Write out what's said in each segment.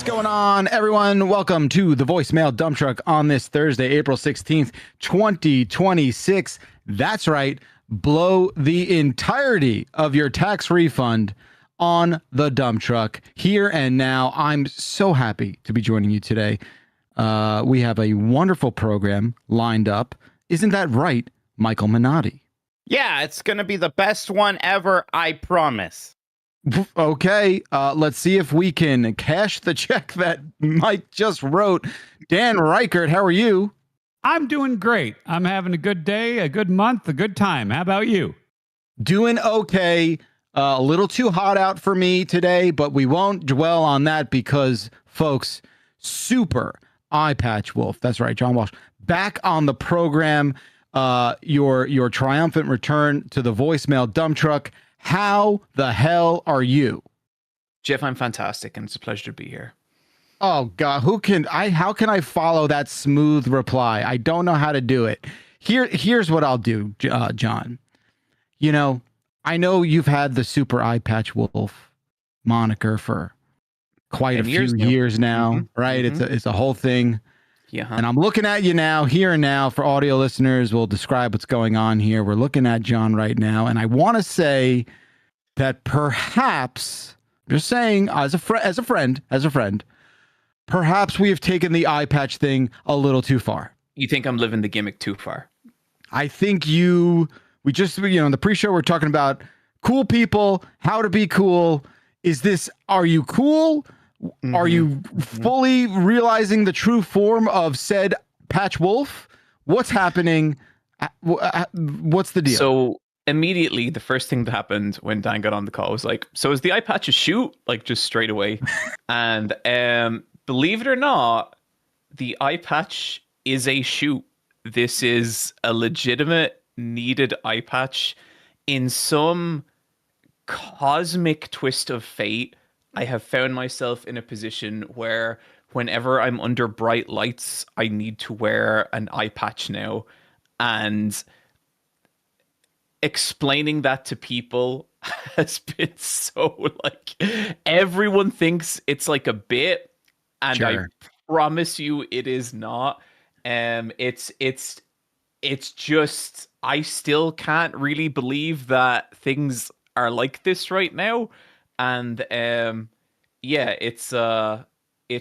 What's going on, everyone? Welcome to the Voicemail Dump Truck on this Thursday, April 16th, 2026. That's right. Blow the entirety of your tax refund on the dump truck here and now. I'm so happy to be joining you today. We have a wonderful program lined up. Isn't that right, Michael Minotti? Yeah, it's going to be the best one ever, I promise. Okay, let's see if we can cash the check that Mike just wrote. Dan Reichert, how are you? I'm doing great. I'm having a good day, a good month, a good time. How about you? Doing okay. A little too hot out for me today, but we won't dwell on that because, folks, Super Eyepatch Wolf, that's right, John Walsh, back on the program. Your triumphant return to the Voicemail Dump Truck. How the hell are you? Jeff, I'm fantastic, and it's a pleasure to be here. Oh God, how can I follow that smooth reply? I don't know how to do it. Here's what I'll do, John. You know, I know you've had the Super Eyepatch Wolf moniker for quite a few years now, right? Mm-hmm. It's a whole thing. Yeah. And I'm looking at you now, here and now. For audio listeners, we'll describe what's going on here. We're looking at John right now, and I want to say that perhaps, just saying, as a friend, perhaps we have taken the eye patch thing a little too far. You think I'm living the gimmick too far? I think in the pre-show we're talking about cool people, how to be cool. Are you cool? Mm-hmm. Are you fully realizing the true form of said Patch Wolf? What's happening? What's the deal? So immediately, the first thing that happened when Dan got on the call was like, so is the eye patch a shoot? Like, just straight away. And believe it or not, the eye patch is a shoot. This is a legitimate, needed eye patch. In some cosmic twist of fate, I have found myself in a position where whenever I'm under bright lights, I need to wear an eye patch now. And explaining that to people has been so everyone thinks it's like a bit, and sure. I promise you it is not. It's just, I still can't really believe that things are like this right now. And it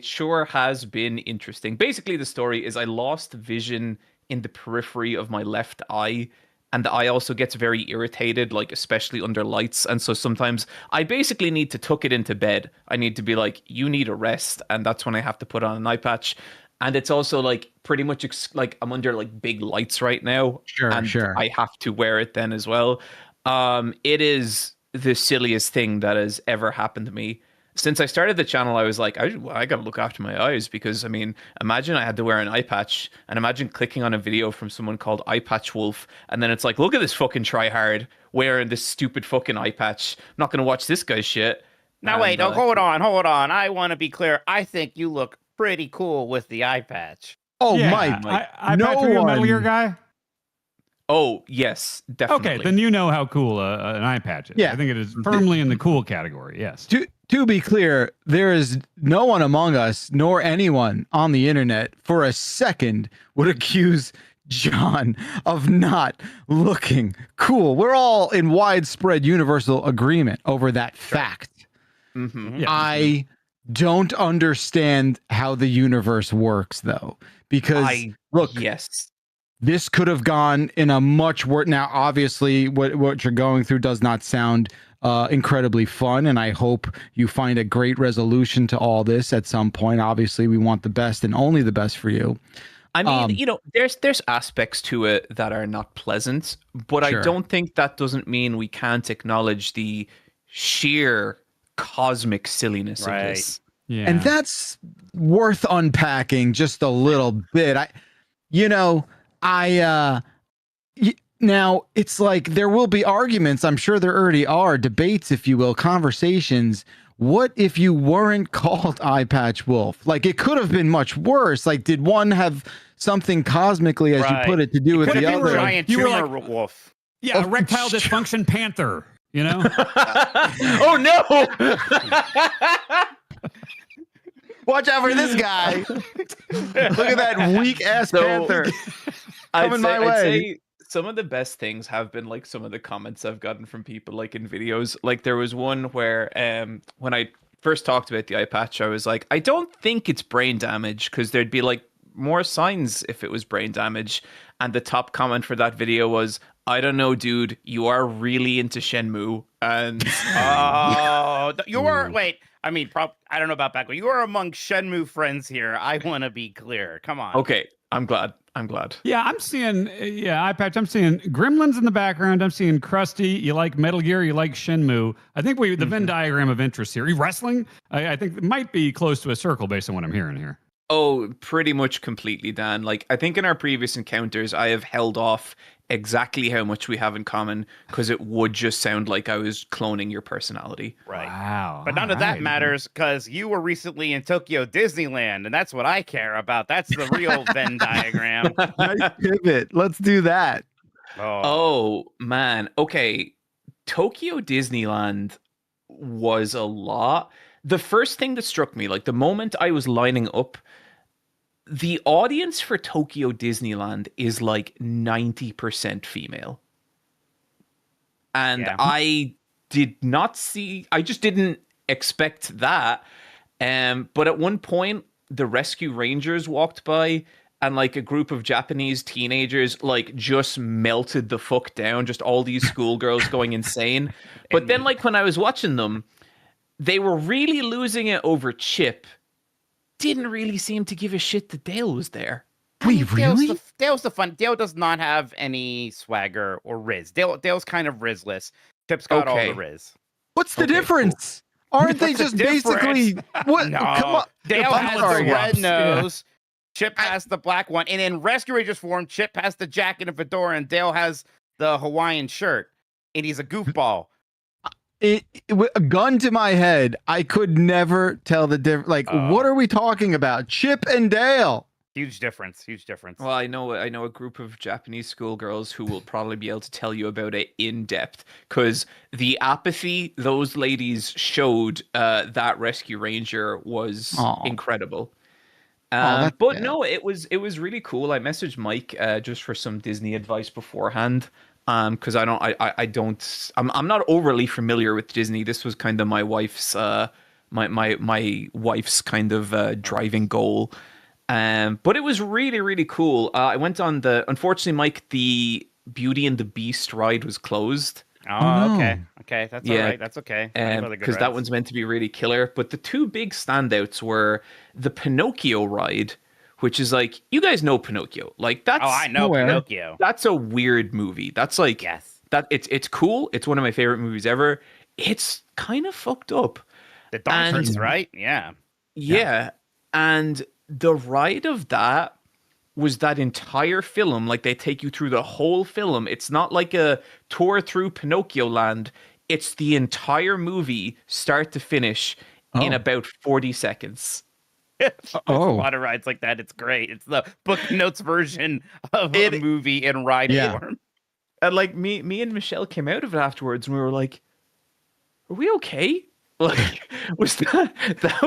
sure has been interesting. Basically, the story is I lost vision in the periphery of my left eye, and the eye also gets very irritated, like especially under lights. And so sometimes I basically need to tuck it into bed. I need to be like, you need a rest, and that's when I have to put on an eye patch. And it's also like pretty much I'm under like big lights right now. Sure. I have to wear it then as well. It is the silliest thing that has ever happened to me. Since I started the channel, I was like, I gotta look after my eyes, because, I mean, imagine I had to wear an eye patch, and imagine clicking on a video from someone called Eyepatch Wolf, and then it's like, look at this fucking tryhard wearing this stupid fucking eye patch. I'm not gonna watch this guy's shit. Now wait, hold on. I want to be clear. I think you look pretty cool with the eye patch. Oh, yeah, Mike. Are you a Metal Gear guy? Oh, yes, definitely. Okay, then you know how cool an eye patch is. Yeah. I think it is firmly in the cool category, yes. To be clear, there is no one among us, nor anyone on the internet, for a second would accuse John of not looking cool. We're all in widespread universal agreement over that fact. Mm-hmm. Yeah. I don't understand how the universe works, though, because yes. This could have gone in a much worse. Now, obviously, what you're going through does not sound incredibly fun, and I hope you find a great resolution to all this at some point. Obviously, we want the best and only the best for you. I mean, there's aspects to it that are not pleasant, but sure. I don't think that doesn't mean we can't acknowledge the sheer cosmic silliness of this. Yeah. And that's worth unpacking just a little bit. Now it's like there will be arguments. I'm sure there already are debates, if you will, conversations. What if you weren't called Eyepatch Wolf? Like, it could have been much worse. Like, did one have something cosmically, as you put it, to do with the other? You were like, wolf. Yeah, erectile dysfunction panther. You know? Oh no! Watch out for this guy. Look at that weak ass panther coming my I'd way. say some of the best things have been like some of the comments I've gotten from people like in videos. Like there was one where when I first talked about the eye patch, I was like, I don't think it's brain damage because there'd be like more signs if it was brain damage. And the top comment for that video was, I don't know, dude, you are really into Shenmue. And Oh, you are. Wait, I mean, I don't know about back, but you are among Shenmue friends here. I want to be clear. Come on. okay, I'm glad. Yeah, I'm seeing, eye patch. I'm seeing Gremlins in the background. I'm seeing Krusty. You like Metal Gear. You like Shenmue. I think the Venn diagram of interest here. Wrestling, I think it might be close to a circle based on what I'm hearing here. Oh, pretty much completely, Dan. Like, I think in our previous encounters, I have held off exactly how much we have in common because it would just sound like I was cloning your personality. Right. Wow. But none of that matters because you were recently in Tokyo Disneyland, and that's what I care about. That's the real Venn diagram. Nice pivot. Let's do that. Oh, man. Okay. Tokyo Disneyland was a lot. The first thing that struck me, like the moment I was lining up, the audience for Tokyo Disneyland is like 90% female. And Yeah. I just didn't expect that. But at one point, the rescue rangers walked by and like a group of Japanese teenagers like just melted the fuck down, just all these schoolgirls going insane. But then like when I was watching them, they were really losing it over Chip. Didn't really seem to give a shit that Dale was there. Wait, really? Dale's the fun. Dale does not have any swagger or riz. Dale's kind of rizless. Chip's got all the riz. What's the difference? Aren't they What's just the basically what? No, Come on. Dale I'm has sorry, the red guys. nose. Chip has the black one, and in Rescue Rangers form, Chip has the jacket and fedora, and Dale has the Hawaiian shirt, and he's a goofball. With a gun to my head, I could never tell the difference. Like, what are we talking about? Chip and Dale. Huge difference. Huge difference. Well, I know a group of Japanese schoolgirls who will probably be able to tell you about it in depth because the apathy those ladies showed that rescue ranger was incredible. But no, it was really cool. I messaged Mike just for some Disney advice beforehand. Because I'm not overly familiar with Disney. This was kind of my wife's my wife's kind of driving goal. But it was really, really cool. I went on unfortunately, Mike, the Beauty and the Beast ride was closed. Oh, okay. Okay, that's all right. That's okay. Because that one's meant to be really killer. But the two big standouts were the Pinocchio ride, which is like, you guys know Pinocchio. Like that's I know Pinocchio. That's a weird movie. That's like that it's cool. It's one of my favorite movies ever. It's kind of fucked up. The dog hurts, right? Yeah. Yeah. And the ride of that was that entire film. Like they take you through the whole film. It's not like a tour through Pinocchio land. It's the entire movie, start to finish, in about 40 seconds. There's a lot of rides like that. It's great. It's the book notes version of a movie in ride form. And like me and Michelle came out of it afterwards and we were like, are we okay? Like that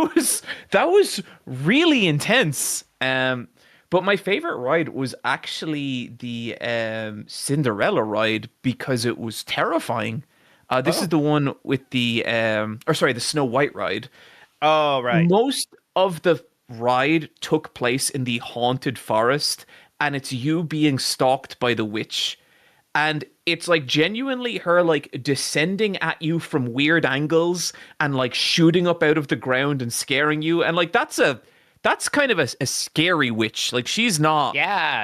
was really intense. But my favorite ride was actually the Cinderella ride because it was terrifying. This is the one with the Snow White ride. Oh, right. Most of the ride took place in the haunted forest, and it's you being stalked by the witch. And it's like genuinely her like descending at you from weird angles and like shooting up out of the ground and scaring you. And like that's kind of a scary witch. Like she's not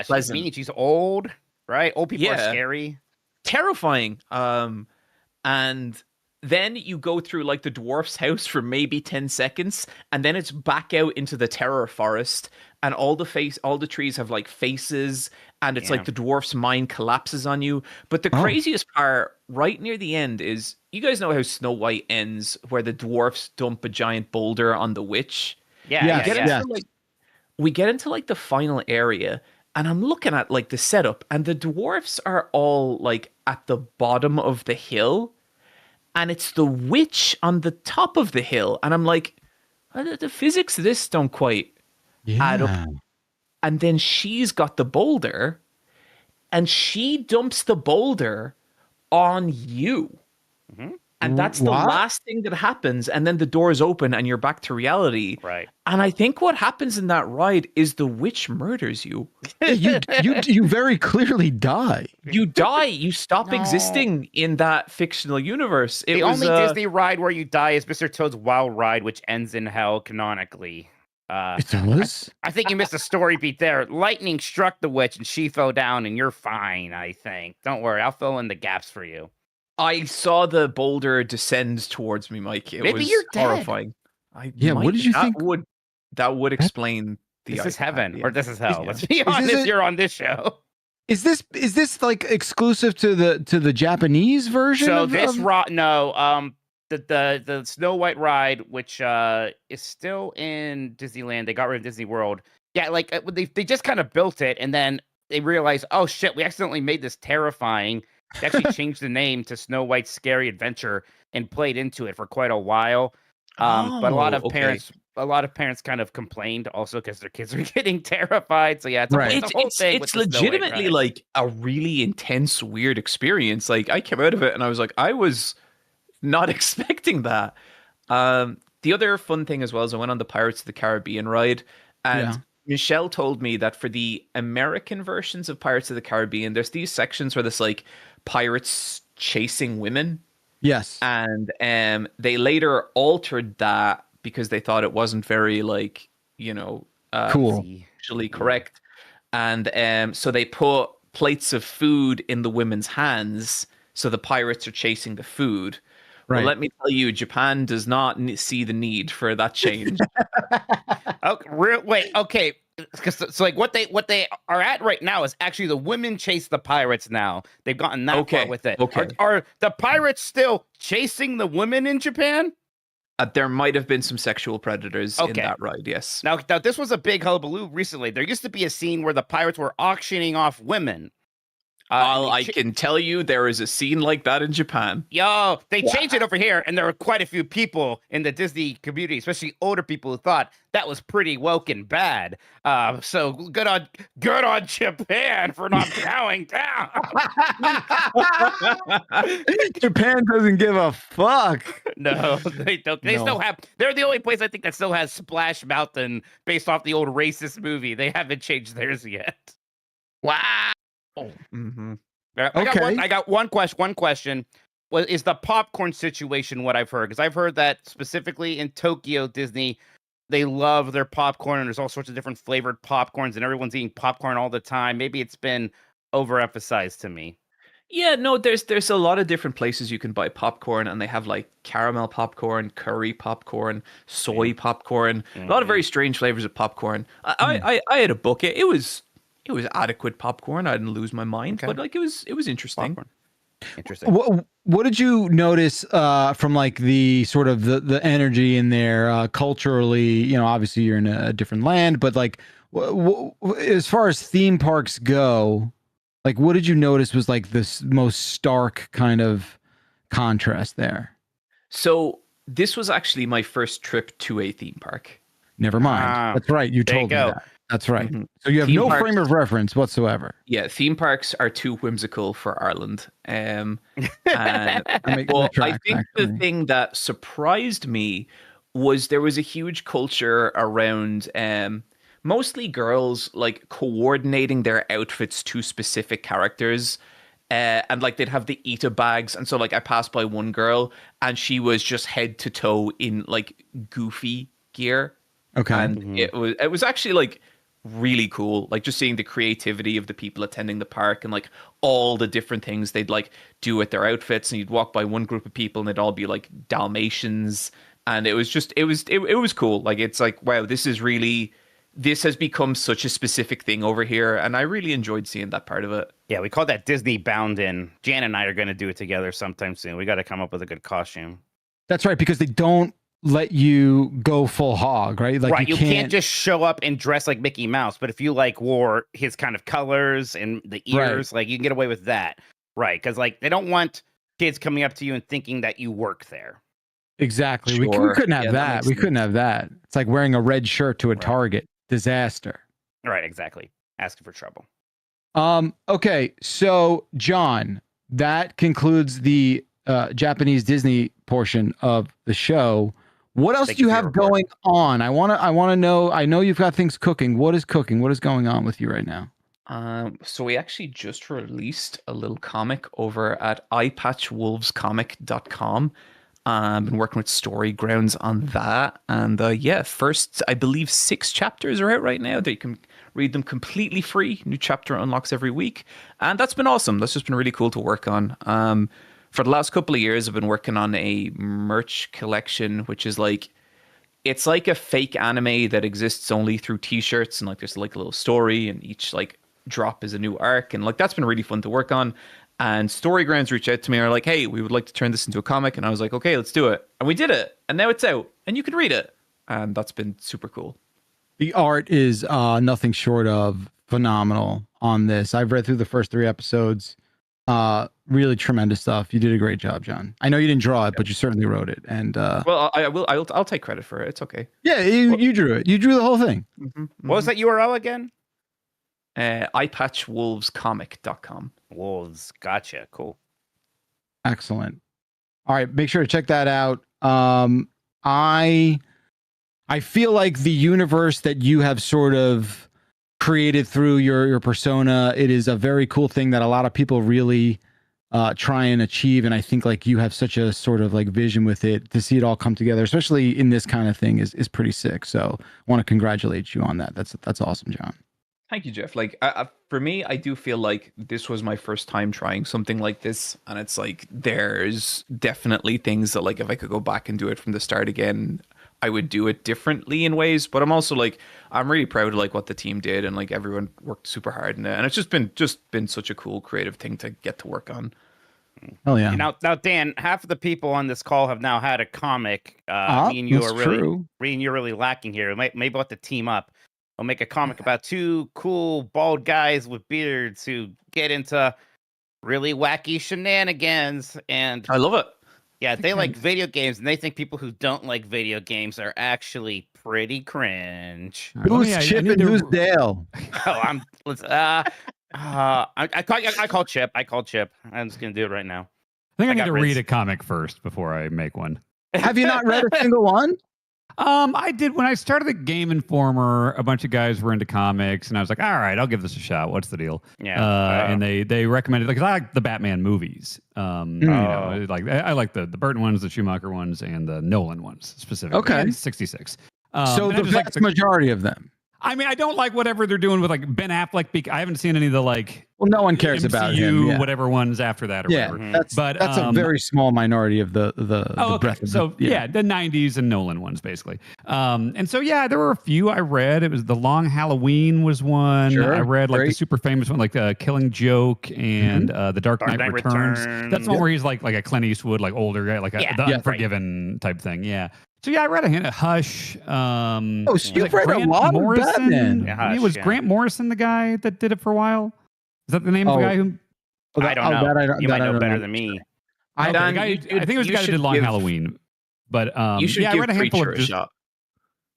she's mean. She's old, right? Old people are scary. Terrifying. And then you go through like the dwarf's house for maybe 10 seconds, and then it's back out into the terror forest, and all the trees have like faces, and it's like the dwarf's mind collapses on you. But the craziest part right near the end is, you guys know how Snow White ends, where the dwarfs dump a giant boulder on the witch? We get into like the final area, and I'm looking at like the setup, and the dwarfs are all like at the bottom of the hill. And it's the witch on the top of the hill. And I'm like, the physics of this don't quite add up. And then she's got the boulder, and she dumps the boulder on you. Mhm. And that's the last thing that happens. And then the doors open and you're back to reality. Right. And I think what happens in that ride is the witch murders you. Yeah, you very clearly die. You die. You stop No. existing in that fictional universe. The only Disney ride where you die is Mr. Toad's Wild Ride, which ends in hell canonically. It does. I think you missed a story beat there. Lightning struck the witch and she fell down, and you're fine, I think. Don't worry, I'll fill in the gaps for you. I saw the boulder descend towards me, Mike. It Maybe was you're dead. horrifying. What did you think? That would explain the This is iPad, heaven, yeah. or this is hell. Yeah. Let's be honest, you're on this show. Is this like exclusive to the Japanese version? So of, this of... the Snow White ride, which is still in Disneyland. They got rid of Disney World. Yeah, like they just kind of built it, and then they realized, oh shit, we accidentally made this terrifying. They actually changed the name to Snow White's Scary Adventure and played into it for quite a while. But a lot of parents kind of complained also because their kids were getting terrified. So yeah, it's a whole thing. It's legitimately like a really intense, weird experience. Like I came out of it and I was like, I was not expecting that. The other fun thing as well is I went on the Pirates of the Caribbean ride, and Michelle told me that for the American versions of Pirates of the Caribbean, there's these sections where there's like pirates chasing women. Yes. And they later altered that because they thought it wasn't very cool, actually correct. And so they put plates of food in the women's hands, so the pirates are chasing the food. Right. Well, let me tell you, Japan does not see the need for that change. Okay. So like what they are at right now is actually the women chase the pirates now. They've gotten that far with it. Okay. Are the pirates still chasing the women in Japan? There might have been some sexual predators in that ride, yes. Now, this was a big hullabaloo recently. There used to be a scene where the pirates were auctioning off women. I can tell you there is a scene like that in Japan. Yo, they changed it over here, and there were quite a few people in the Disney community, especially older people, who thought that was pretty woke and bad. So good on Japan for not bowing down. Japan doesn't give a fuck. No, they don't. They still have. They're the only place I think that still has Splash Mountain based off the old racist movie. They haven't changed theirs yet. Wow. Mm-hmm. I got one question. Is the popcorn situation what I've heard? Because I've heard that specifically in Tokyo Disney, they love their popcorn, and there's all sorts of different flavored popcorns, and everyone's eating popcorn all the time. Maybe it's been overemphasized to me. Yeah, no, there's a lot of different places you can buy popcorn, and they have like caramel popcorn, curry popcorn, soy popcorn, a lot of very strange flavors of popcorn. I had a bucket. It was adequate popcorn. I didn't lose my mind, but like it was interesting. Popcorn. Interesting. What did you notice from like the sort of the energy in there culturally? Obviously you're in a different land, but like as far as theme parks go, like what did you notice was like this most stark kind of contrast there? So this was actually my first trip to a theme park. Never mind. That's right. You told me that. That's right. Mm-hmm. So you have no frame of reference whatsoever. Yeah, theme parks are too whimsical for Ireland. I think the thing that surprised me was there was a huge culture around mostly girls like coordinating their outfits to specific characters. And like they'd have the Ita bags. And so like I passed by one girl and she was just head to toe in like Goofy gear. Okay. And it was actually like really cool, like just seeing the creativity of the people attending the park and like all the different things they'd like do with their outfits. And you'd walk by one group of people and they'd all be like Dalmatians, and it was cool. Like it's like, wow, this has become such a specific thing over here, and I really enjoyed seeing that part of it. Yeah, we call that Disney Bound In. Jan and I are going to do it together sometime soon. We got to come up with a good costume. That's right, because they don't let you go full hog, right? Like you can't just show up and dress like Mickey Mouse, but if you like wore his kind of colors and the ears, like you can get away with that, right? Because like they don't want kids coming up to you and thinking that you work there. Exactly. We Sure. couldn't have Yeah, that that. makes We couldn't sense. have that. It's like wearing a red shirt to a Right. Target. Disaster. Right, exactly. Asking for trouble. Okay, so John, that concludes the Japanese Disney portion of the show. What else Thank do you you for have your report. going on? I wanna know. I know you've got things cooking. What is cooking? What is going on with you right now? So we actually just released a little comic over at eyepatchwolvescomic.com. Been working with Storygrounds on that, and yeah, first I believe 6 chapters are out right now. That you can read them completely free. New chapter unlocks every week, and that's been awesome. That's just been really cool to work on. For the last couple of years, I've been working on a merch collection, which is like it's like a fake anime that exists only through T-shirts, and like there's like a little story, and each like drop is a new arc, and like that's been really fun to work on. And Storygrounds reached out to me and are like, hey, we would like to turn this into a comic. And I was like, okay, let's do it. And we did it. And now it's out and you can read it. And that's been super cool. The art is nothing short of phenomenal on this. I've read through the first 3 episodes. Really tremendous stuff. You did a great job, John. I know you didn't draw it, but you certainly wrote it. And well, I'll take credit for it. It's okay. Yeah, you drew it. You drew the whole thing. What was that URL again? Eyepatchwolvescomic.com. Wolves. Gotcha. Cool. Excellent. All right, make sure to check that out. I feel like the universe that you have sort of created through your persona, it is a very cool thing that a lot of people really try and achieve. And I think like you have such a sort of like vision with it. To see it all come together, especially in this kind of thing, is pretty sick. So I want to congratulate you on that. That's awesome, John. Thank you, Jeff. Like, for me, I do feel like this was my first time trying something like this, and it's like there's definitely things that, like, if I could go back and do it from the start again, I would do it differently in ways. But I'm also like, I'm really proud of like what the team did, and like everyone worked super hard in it, and it's just been such a cool creative thing to get to work on. Hell yeah! Now, Dan, half of the people on this call have now had a comic. Me and you are really lacking here. Maybe we'll have to team up. I'll make a comic about 2 cool bald guys with beards who get into really wacky shenanigans. And I love it. Yeah, they like video games, and they think people who don't like video games are actually pretty cringe. Who's Chip and who's Dale? Oh, I call Chip. I'm just gonna do it right now. I think I need to read a comic first before I make one. Have you not read a single one? I did when I started the Game Informer. A bunch of guys were into comics, and I was like, "All right, I'll give this a shot. What's the deal?" Yeah, and they recommended because I like the Batman movies. You know, like I like the Burton ones, the Schumacher ones, and the Nolan ones specifically. Okay, and 66. So the vast majority of them. I mean, I don't like whatever they're doing with like Ben Affleck. I haven't seen any of the like. Well, no one cares MCU, about him. Yeah. Whatever ones after that. Or yeah, whatever. that's a very small minority of the breadth of so yeah, the 90s and Nolan ones basically. And so yeah, there were a few I read. It was The Long Halloween was one. Sure, I read like the super famous one, like Killing Joke and The Dark Knight Returns. That's the one where he's like a Clint Eastwood, like older guy, like the Unforgiven type thing. Yeah. So yeah, I read a hint of Hush. You've read a lot of Batman. Yeah, Hush, was Grant Morrison the guy that did it for a while? Is that the name of the guy who? I don't know. You might know better than me. I think it was the guy who did Long Halloween. But you should give I read a handful Preacher of a shot.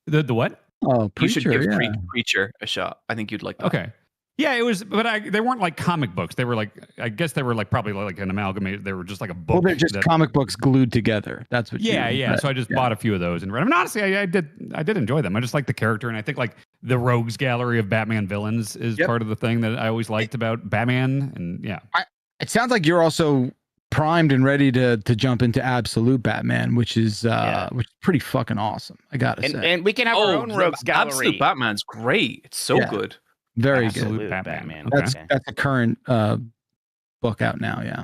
The what? Oh, Preacher, you should give Preacher a shot. I think you'd like that. Okay. Yeah, it was, but they weren't like comic books. They were like, I guess they were like probably like an amalgamate. They were just like a book. Well, they're just comic books glued together. That's what. Yeah. So I just bought a few of those and read them. And honestly, I did enjoy them. I just like the character, and I think like the rogues gallery of Batman villains is part of the thing that I always liked about Batman. And yeah, it sounds like you're also primed and ready to jump into Absolute Batman, which is pretty fucking awesome. I gotta say. And we can have our own rogues gallery. Absolute Batman's great. It's so good. Very Absolute good. Batman. That's a current book out now. Yeah.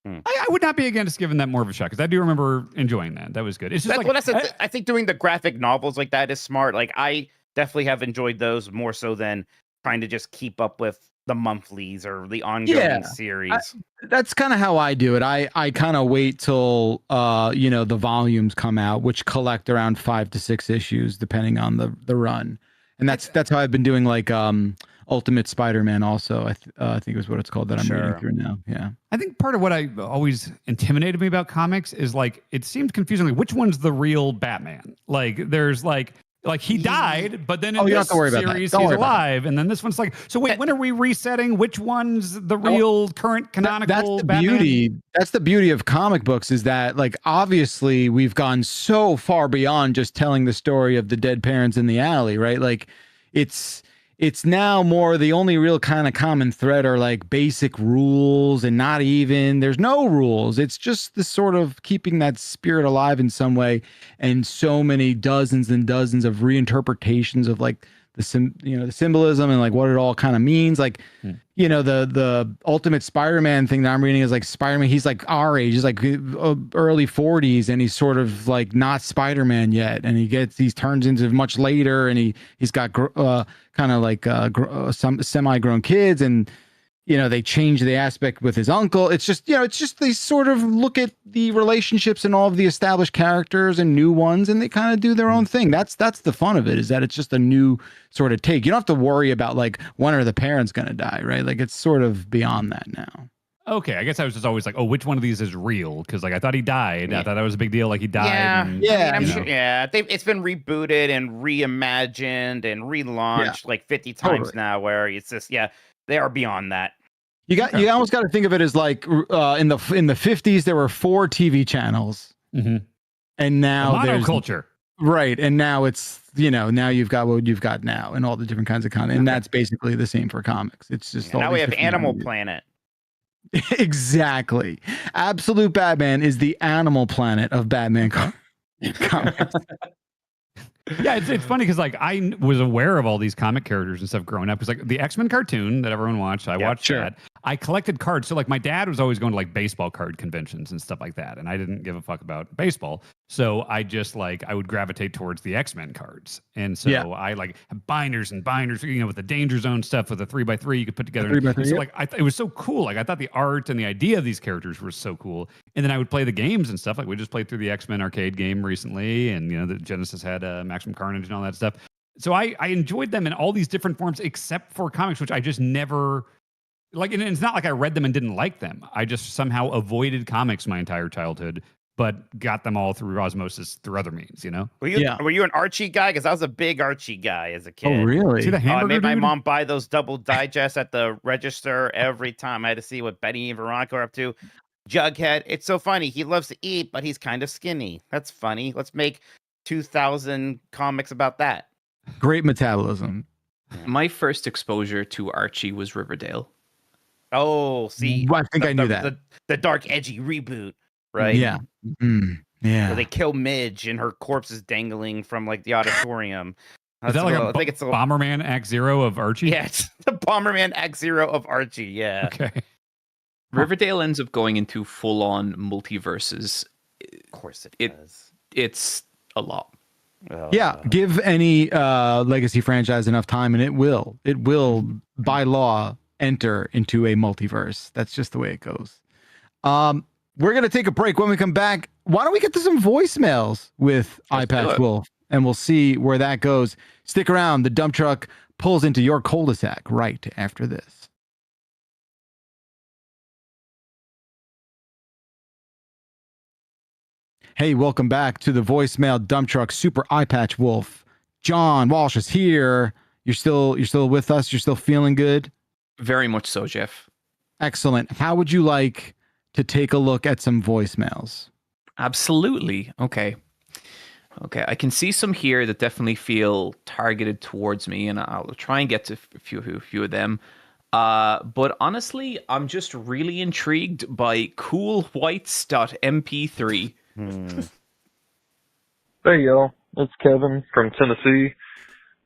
I would not be against giving that more of a shot because I do remember enjoying that. That was good. It's just I think doing the graphic novels like that is smart. Like I definitely have enjoyed those more so than trying to just keep up with the monthlies or the ongoing series. That's kind of how I do it. I kind of wait till the volumes come out, which collect around 5 to 6 issues depending on the run. And that's how I've been doing like Ultimate Spider-Man also. I think is what it's called that I'm reading Sure. through now. Yeah. I think part of what I always intimidated me about comics is like it seemed confusing. Like, which one's the real Batman? Like, there's like he died, but then in you don't have this to worry about that. series Don't he's worry about that. alive, and then this one's like. So wait, when are we resetting? Which one's the real current canonical That's the Batman? beauty. That's the beauty of comic books is that like obviously we've gone so far beyond just telling the story of the dead parents in the alley, right? Like it's now more the only real kind of common thread are like basic rules and not even there's no rules. It's just the sort of keeping that spirit alive in some way and so many dozens and dozens of reinterpretations of like the symbolism and like what it all kind of means. Like, the Ultimate Spider-Man thing that I'm reading is like Spider-Man. He's like our age. He's like early 40s, and he's sort of like not Spider-Man yet. And he turns into much later, and he's got kind of like some semi-grown kids, and they change the aspect with his uncle. It's just they sort of look at the relationships and all of the established characters and new ones, and they kind of do their own thing. That's the fun of it, is that it's just a new sort of take. You don't have to worry about like when are the parents going to die, right? Like it's sort of beyond that now. Okay, I guess I was just always like, oh, which one of these is real? Because like I thought he died. I thought that was a big deal. Like he died. Yeah, and, yeah. I'm sure. Yeah, it's been rebooted and reimagined and relaunched like 50 times now. Where it's just they are beyond that. You almost got to think of it as like in the 50s there were 4 TV channels, and now there's monoculture. Right, and now it's now you've got what you've got now, and all the different kinds of content, and that's basically the same for comics. It's just now we have Animal Planet. Exactly. Absolute Batman is the Animal Planet of Batman comics. Yeah, it's funny because like I was aware of all these comic characters and stuff growing up. Because like the X-Men cartoon that everyone watched, I watched that. I collected cards. So like my dad was always going to like baseball card conventions and stuff like that, and I didn't give a fuck about baseball. So I just like I would gravitate towards the X-Men cards, and so I like have binders and binders, with the Danger Zone stuff with the 3x3 you could put together. 3x3, so like it was so cool. Like I thought the art and the idea of these characters were so cool. And then I would play the games and stuff. Like we just played through the X-Men arcade game recently, and the Genesis had Maximum Carnage and all that stuff. So I enjoyed them in all these different forms, except for comics, which I just never like. And it's not like I read them and didn't like them. I just somehow avoided comics my entire childhood, but got them all through osmosis through other means. Were you an Archie guy? Because I was a big Archie guy as a kid. Oh, really? See the hamburger I made my dude? mom buy those double digests at the register every time. I had to see what Betty and Veronica were up to. Jughead, it's so funny. He loves to eat, but he's kind of skinny. That's funny. Let's make 2,000 comics about that. Great metabolism. My first exposure to Archie was Riverdale. Oh, see, I think I knew that. The dark, edgy reboot, right? Yeah. Yeah. Where they kill Midge and her corpse is dangling from like the auditorium. Is that like I think it's a Bomberman Act Zero of Archie? Yeah, it's the Bomberman Act Zero of Archie. Yeah. Okay. Riverdale ends up going into full-on multiverses. Of course it does. It's a lot. Yeah, give any legacy franchise enough time, and it will by law enter into a multiverse. That's just the way it goes. We're gonna take a break. When we come back, why don't we get to some voicemails with Eyepatch Wolf, and we'll see where that goes. Stick around. The dump truck pulls into your cul-de-sac right after this. Hey, welcome back to the voicemail dump truck. Super Eyepatch Wolf. John Walsh is here. You're still with us. You're still feeling good. Very much so, Jeff. Excellent. How would you like to take a look at some voicemails? Absolutely. Okay. I can see some here that definitely feel targeted towards me, and I'll try and get to a few of them. But honestly, I'm just really intrigued by coolwhites.mp3. Hey y'all, it's Kevin from Tennessee.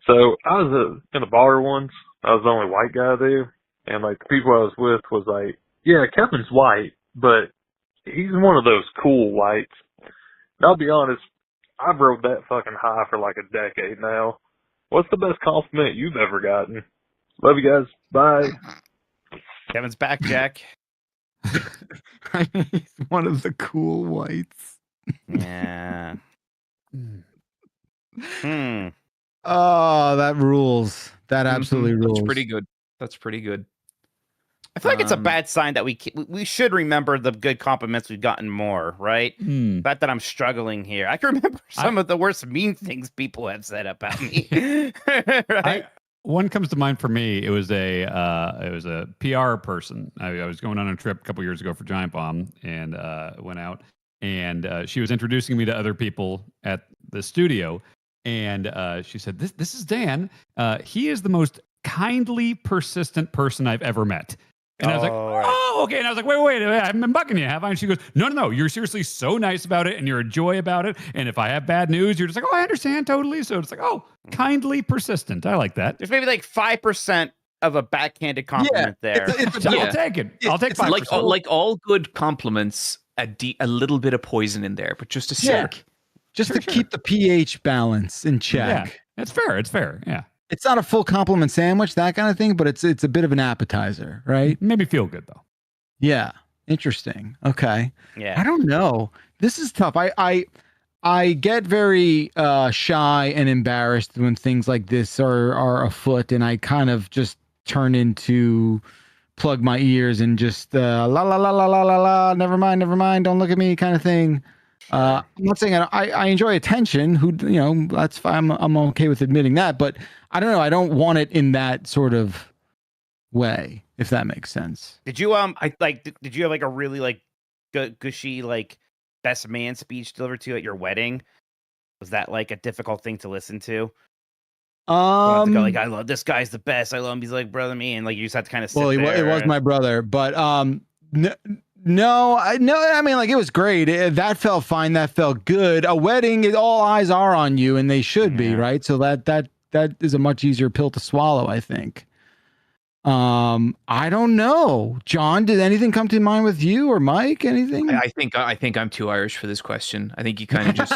So I was in a bar once. I was the only white guy there, and like the people I was with was like, yeah, Kevin's white, but he's one of those cool whites. And I'll be honest, I've rode that fucking high for like a decade now. What's the best compliment you've ever gotten? Love you guys. Bye. Kevin's back, Jack. He's one of the cool whites. Yeah. Oh, that rules. That absolutely rules. That's pretty good. That's pretty good. I feel like it's a bad sign that we should remember the good compliments we've gotten more, right? Not that I'm struggling here. I can remember some of the worst mean things people have said about me. Right? One comes to mind for me. It was a PR person. I was going on a trip a couple years ago for Giant Bomb, and went out, and she was introducing me to other people at the studio, and she said, "This is Dan. He is the most kindly, persistent person I've ever met." And I was like, oh, okay. And I was like, wait, I haven't been bugging you, have I? And she goes, no. You're seriously so nice about it, and you're a joy about it. And if I have bad news, you're just like, oh, I understand totally. So it's like, oh, kindly persistent. I like that. There's maybe like 5% of a backhanded compliment there. I'll take it. I'll take 5%. Like all good compliments, a little bit of poison in there, but just a sec. Just to keep the pH balance in check. Yeah, it's fair. It's fair. Yeah. It's not a full compliment sandwich, that kind of thing, but it's a bit of an appetizer, right? Made me feel good though. Yeah. Interesting. Okay. Yeah. I don't know. This is tough. I get very shy and embarrassed when things like this are afoot, and I kind of just turn into plug my ears and just la la la la la la la. Never mind. Don't look at me, kind of thing. I'm not saying I enjoy attention. That's fine. I'm okay with admitting that, but I don't know. I don't want it in that sort of way, if that makes sense. Did you did you have like a really like gushy like best man speech delivered to you at your wedding? Was that like a difficult thing to listen to? To go, like, I love this guy's the best. I love him. He's like brother me, and like you just have to kind of sit there. It was my brother, but No, I mean, like, it was great. That felt fine. That felt good. A wedding, all eyes are on you, and they should be, right? So that is a much easier pill to swallow, I think. I don't know. John, did anything come to mind with you or Mike? Anything? I think I'm too Irish for this question. I think you kind of just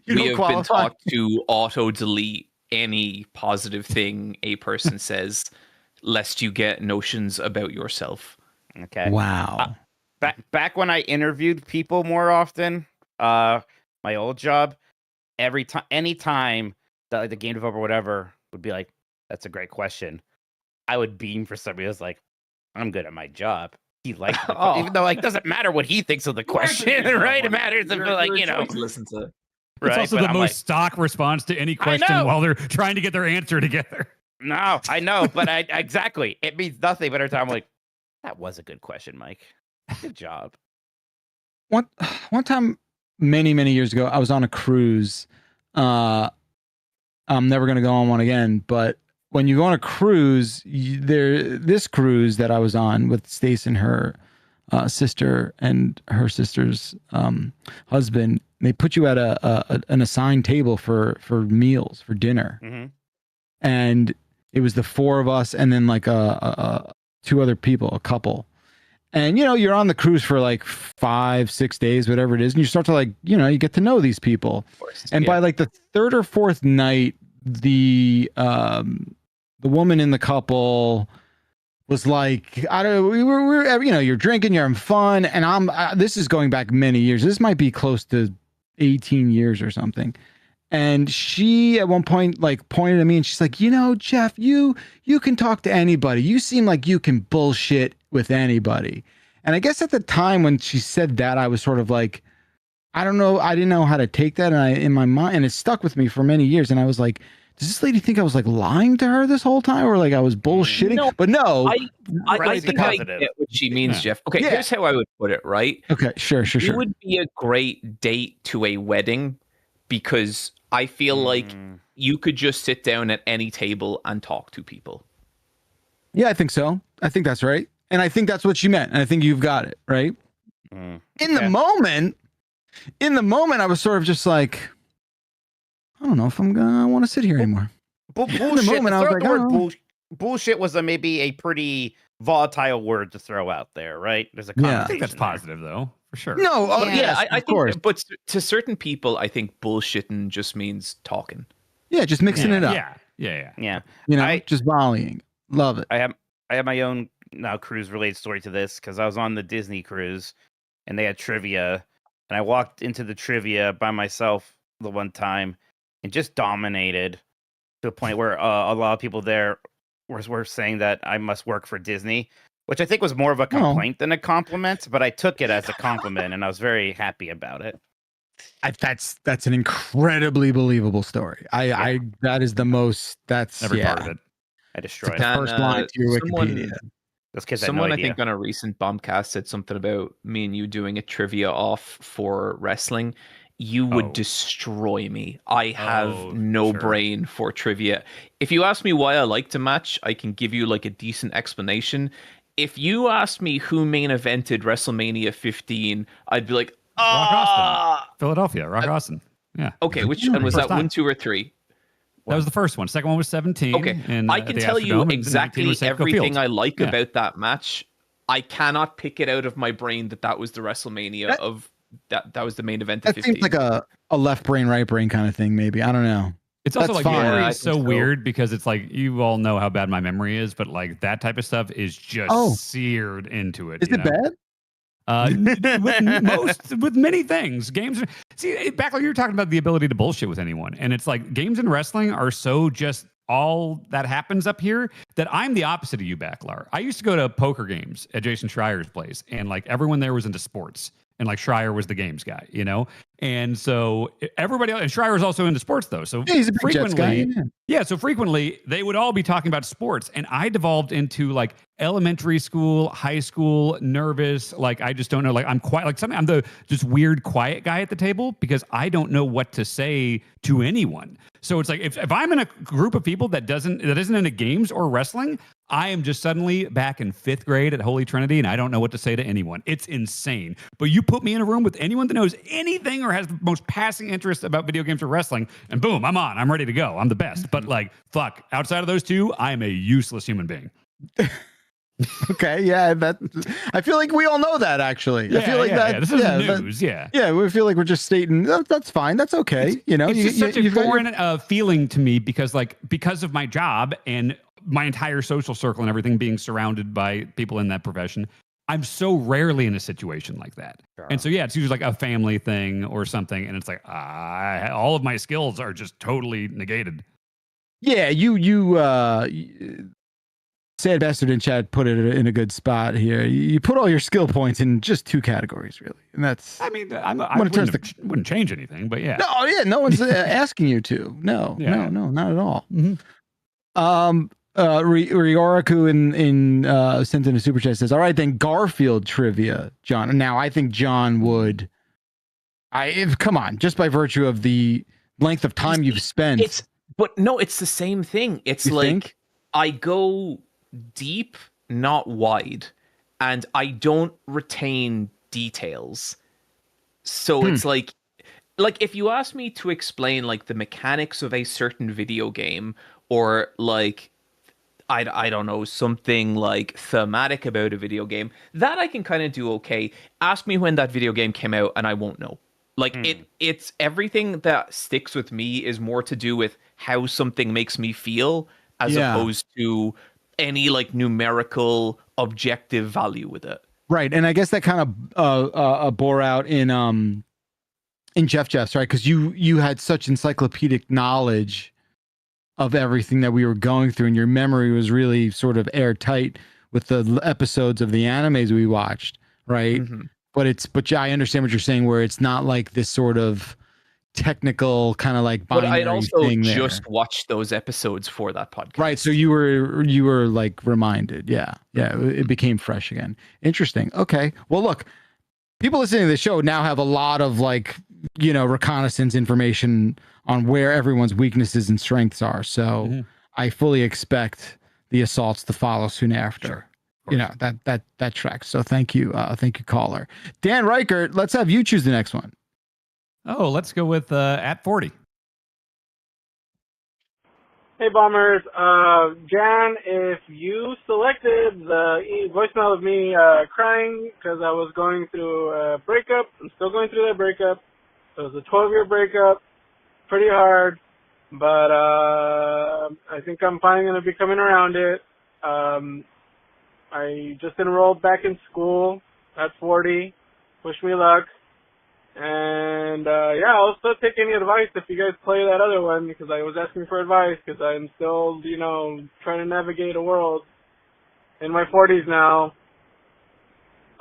we have been taught to auto delete any positive thing a person says, lest you get notions about yourself. Okay. Wow. Back when I interviewed people more often, my old job, anytime that like the game developer or whatever would be like, "That's a great question," I would beam for somebody who's like, "I'm good at my job." He likes it, even though like doesn't matter what he thinks of the question, right? It matters if like listen to. It's also the most stock response to any question while they're trying to get their answer together. No, I know, but exactly, it means nothing. But every time I'm like, that was a good question, Mike. Good job. One time, many years ago, I was on a cruise. I'm never going to go on one again. But when you go on a cruise, this cruise that I was on with Stace and her sister and her sister's husband, they put you at an assigned table for meals, for dinner. Mm-hmm. And it was the four of us and then like two other people, a couple. And, you're on the cruise for like 5-6 days, whatever it is. And you start to like, you get to know these people. And by like the third or fourth night, the woman in the couple was like, you're drinking, you're having fun. And this is going back many years. This might be close to 18 years or something. And she at one point like pointed at me and she's like, Jeff, you can talk to anybody. You seem like you can bullshit with anybody. And I guess at the time when she said that, I was sort of like, I don't know. I didn't know how to take that. And in my mind, and it stuck with me for many years. And I was like, does this lady think I was like lying to her this whole time or like I was bullshitting? No, but no. I think I get what she means, Jeff. Okay, here's how I would put it, right? Okay, sure. It would be a great date to a wedding because I feel like you could just sit down at any table and talk to people. Yeah, I think so. I think that's right. And I think that's what she meant. And I think you've got it, right? In the moment, I was sort of just like, I don't know if I'm going to want to sit here anymore. Bullshit. In the moment, I was like, the word bullshit was maybe a pretty volatile word to throw out there, right? There's a I think that's positive, though. For sure. No, yes, I of course. Think, but to certain people, I think bullshitting just means talking. Yeah, just mixing it up. Yeah. Just volleying. Love it. I have my own now cruise related story to this because I was on the Disney cruise and they had trivia, and I walked into the trivia by myself the one time and just dominated to a point where a lot of people there were saying that I must work for Disney, which I think was more of a complaint than a compliment, but I took it as a compliment, and I was very happy about it. That's an incredibly believable story. That is the most. That's Every part of it. I destroyed the it. first line to your someone- Wikipedia. Those kids had no Someone, I idea. think, on a recent Bombcast said something about me and you doing a trivia off for wrestling. You would destroy me. I have no brain for trivia. If you ask me why I liked a match, I can give you like a decent explanation. If you ask me who main evented WrestleMania 15, I'd be like, Rock Austin, Philadelphia, Rock Austin. Yeah. Okay, which one was that? First time. 1, 2, or 3? That was the first one. Second one was 17. Okay, in, I can the tell you Astrodome, and 19 exactly was Safeco everything Field. I like about that match. I cannot pick it out of my brain that was the WrestleMania of that. That was the main event. Of That 15. seems like a left brain, right brain kind of thing. Maybe, I don't know. It's also That's like fine. memory I is so think so. weird because it's like you all know how bad my memory is, but like that type of stuff is just seared into it. Is it bad? With many things, games. See, back when you were talking about the ability to bullshit with anyone, and it's like games and wrestling are so just all that happens up here that I'm the opposite of you, Backlar. I used to go to poker games at Jason Schreier's place, and like everyone there was into sports, and like Schreier was the games guy, you know. And so everybody else, and Schreier was also into sports though. So He's a big Jets guy. Yeah, so frequently they would all be talking about sports, and I devolved into like elementary school, high school, nervous. Like I just don't know. Like I'm quiet. Like something. I'm the just weird, quiet guy at the table because I don't know what to say to anyone. So it's like if I'm in a group of people that isn't into games or wrestling, I am just suddenly back in 5th grade at Holy Trinity, and I don't know what to say to anyone. It's insane. But you put me in a room with anyone that knows anything or has the most passing interest about video games or wrestling, and boom, I'm on. I'm ready to go. I'm the best. But like, fuck, outside of those two, I am a useless human being. Okay, yeah, I feel like we all know that actually. I feel like that. This is news. Yeah, we feel like we're just stating that's fine. That's okay. It's just such a foreign feeling to me because of my job and my entire social circle and everything being surrounded by people in that profession. I'm so rarely in a situation like that. Sure. And so, yeah, it's usually like a family thing or something. And it's like, all of my skills are just totally negated. Yeah, Sad Bastard in chat put it in a good spot here. You put all your skill points in just 2 categories, really. And that's... I mean, I wouldn't change anything, but yeah. No one's asking you to. No, not at all. Mm-hmm. Rioraku sent in a super chat says, all right, then Garfield trivia, John. Now, I think John would... come on, just by virtue of the length of time you've spent. It's the same thing. It's you like think? I go deep, not wide, and I don't retain details. So it's like if you ask me to explain like the mechanics of a certain video game or like I don't know, something like thematic about a video game, that I can kind of do okay. Ask me when that video game came out and I won't know. Like it's everything that sticks with me is more to do with how something makes me feel as opposed to any like numerical objective value with it. Right. And I guess that kind of bore out in Jeff's, right? Because you had such encyclopedic knowledge of everything that we were going through, and your memory was really sort of airtight with the episodes of the animes we watched, right? Mm-hmm. But I understand what you're saying, where it's not like this sort of technical kind of like binary but I'd also thing there. just watched those episodes for that podcast. Right. So you were like reminded. Yeah. It became fresh again. Interesting. Okay. Well, look, people listening to the show now have a lot of like, reconnaissance information on where everyone's weaknesses and strengths are. So I fully expect the assaults to follow soon after. Sure. That tracks. So thank you, caller. Dan Reichert, let's have you choose the next one. Oh, let's go with at 40. Hey, Bombers. Jan, if you selected the voicemail of me crying because I was going through a breakup, I'm still going through that breakup. It was a 12-year breakup, pretty hard, but I think I'm finally going to be coming around it. I just enrolled back in school at 40. Wish me luck. And yeah, I'll still take any advice if you guys play that other one, because I was asking for advice because I'm still, trying to navigate a world in my 40s now,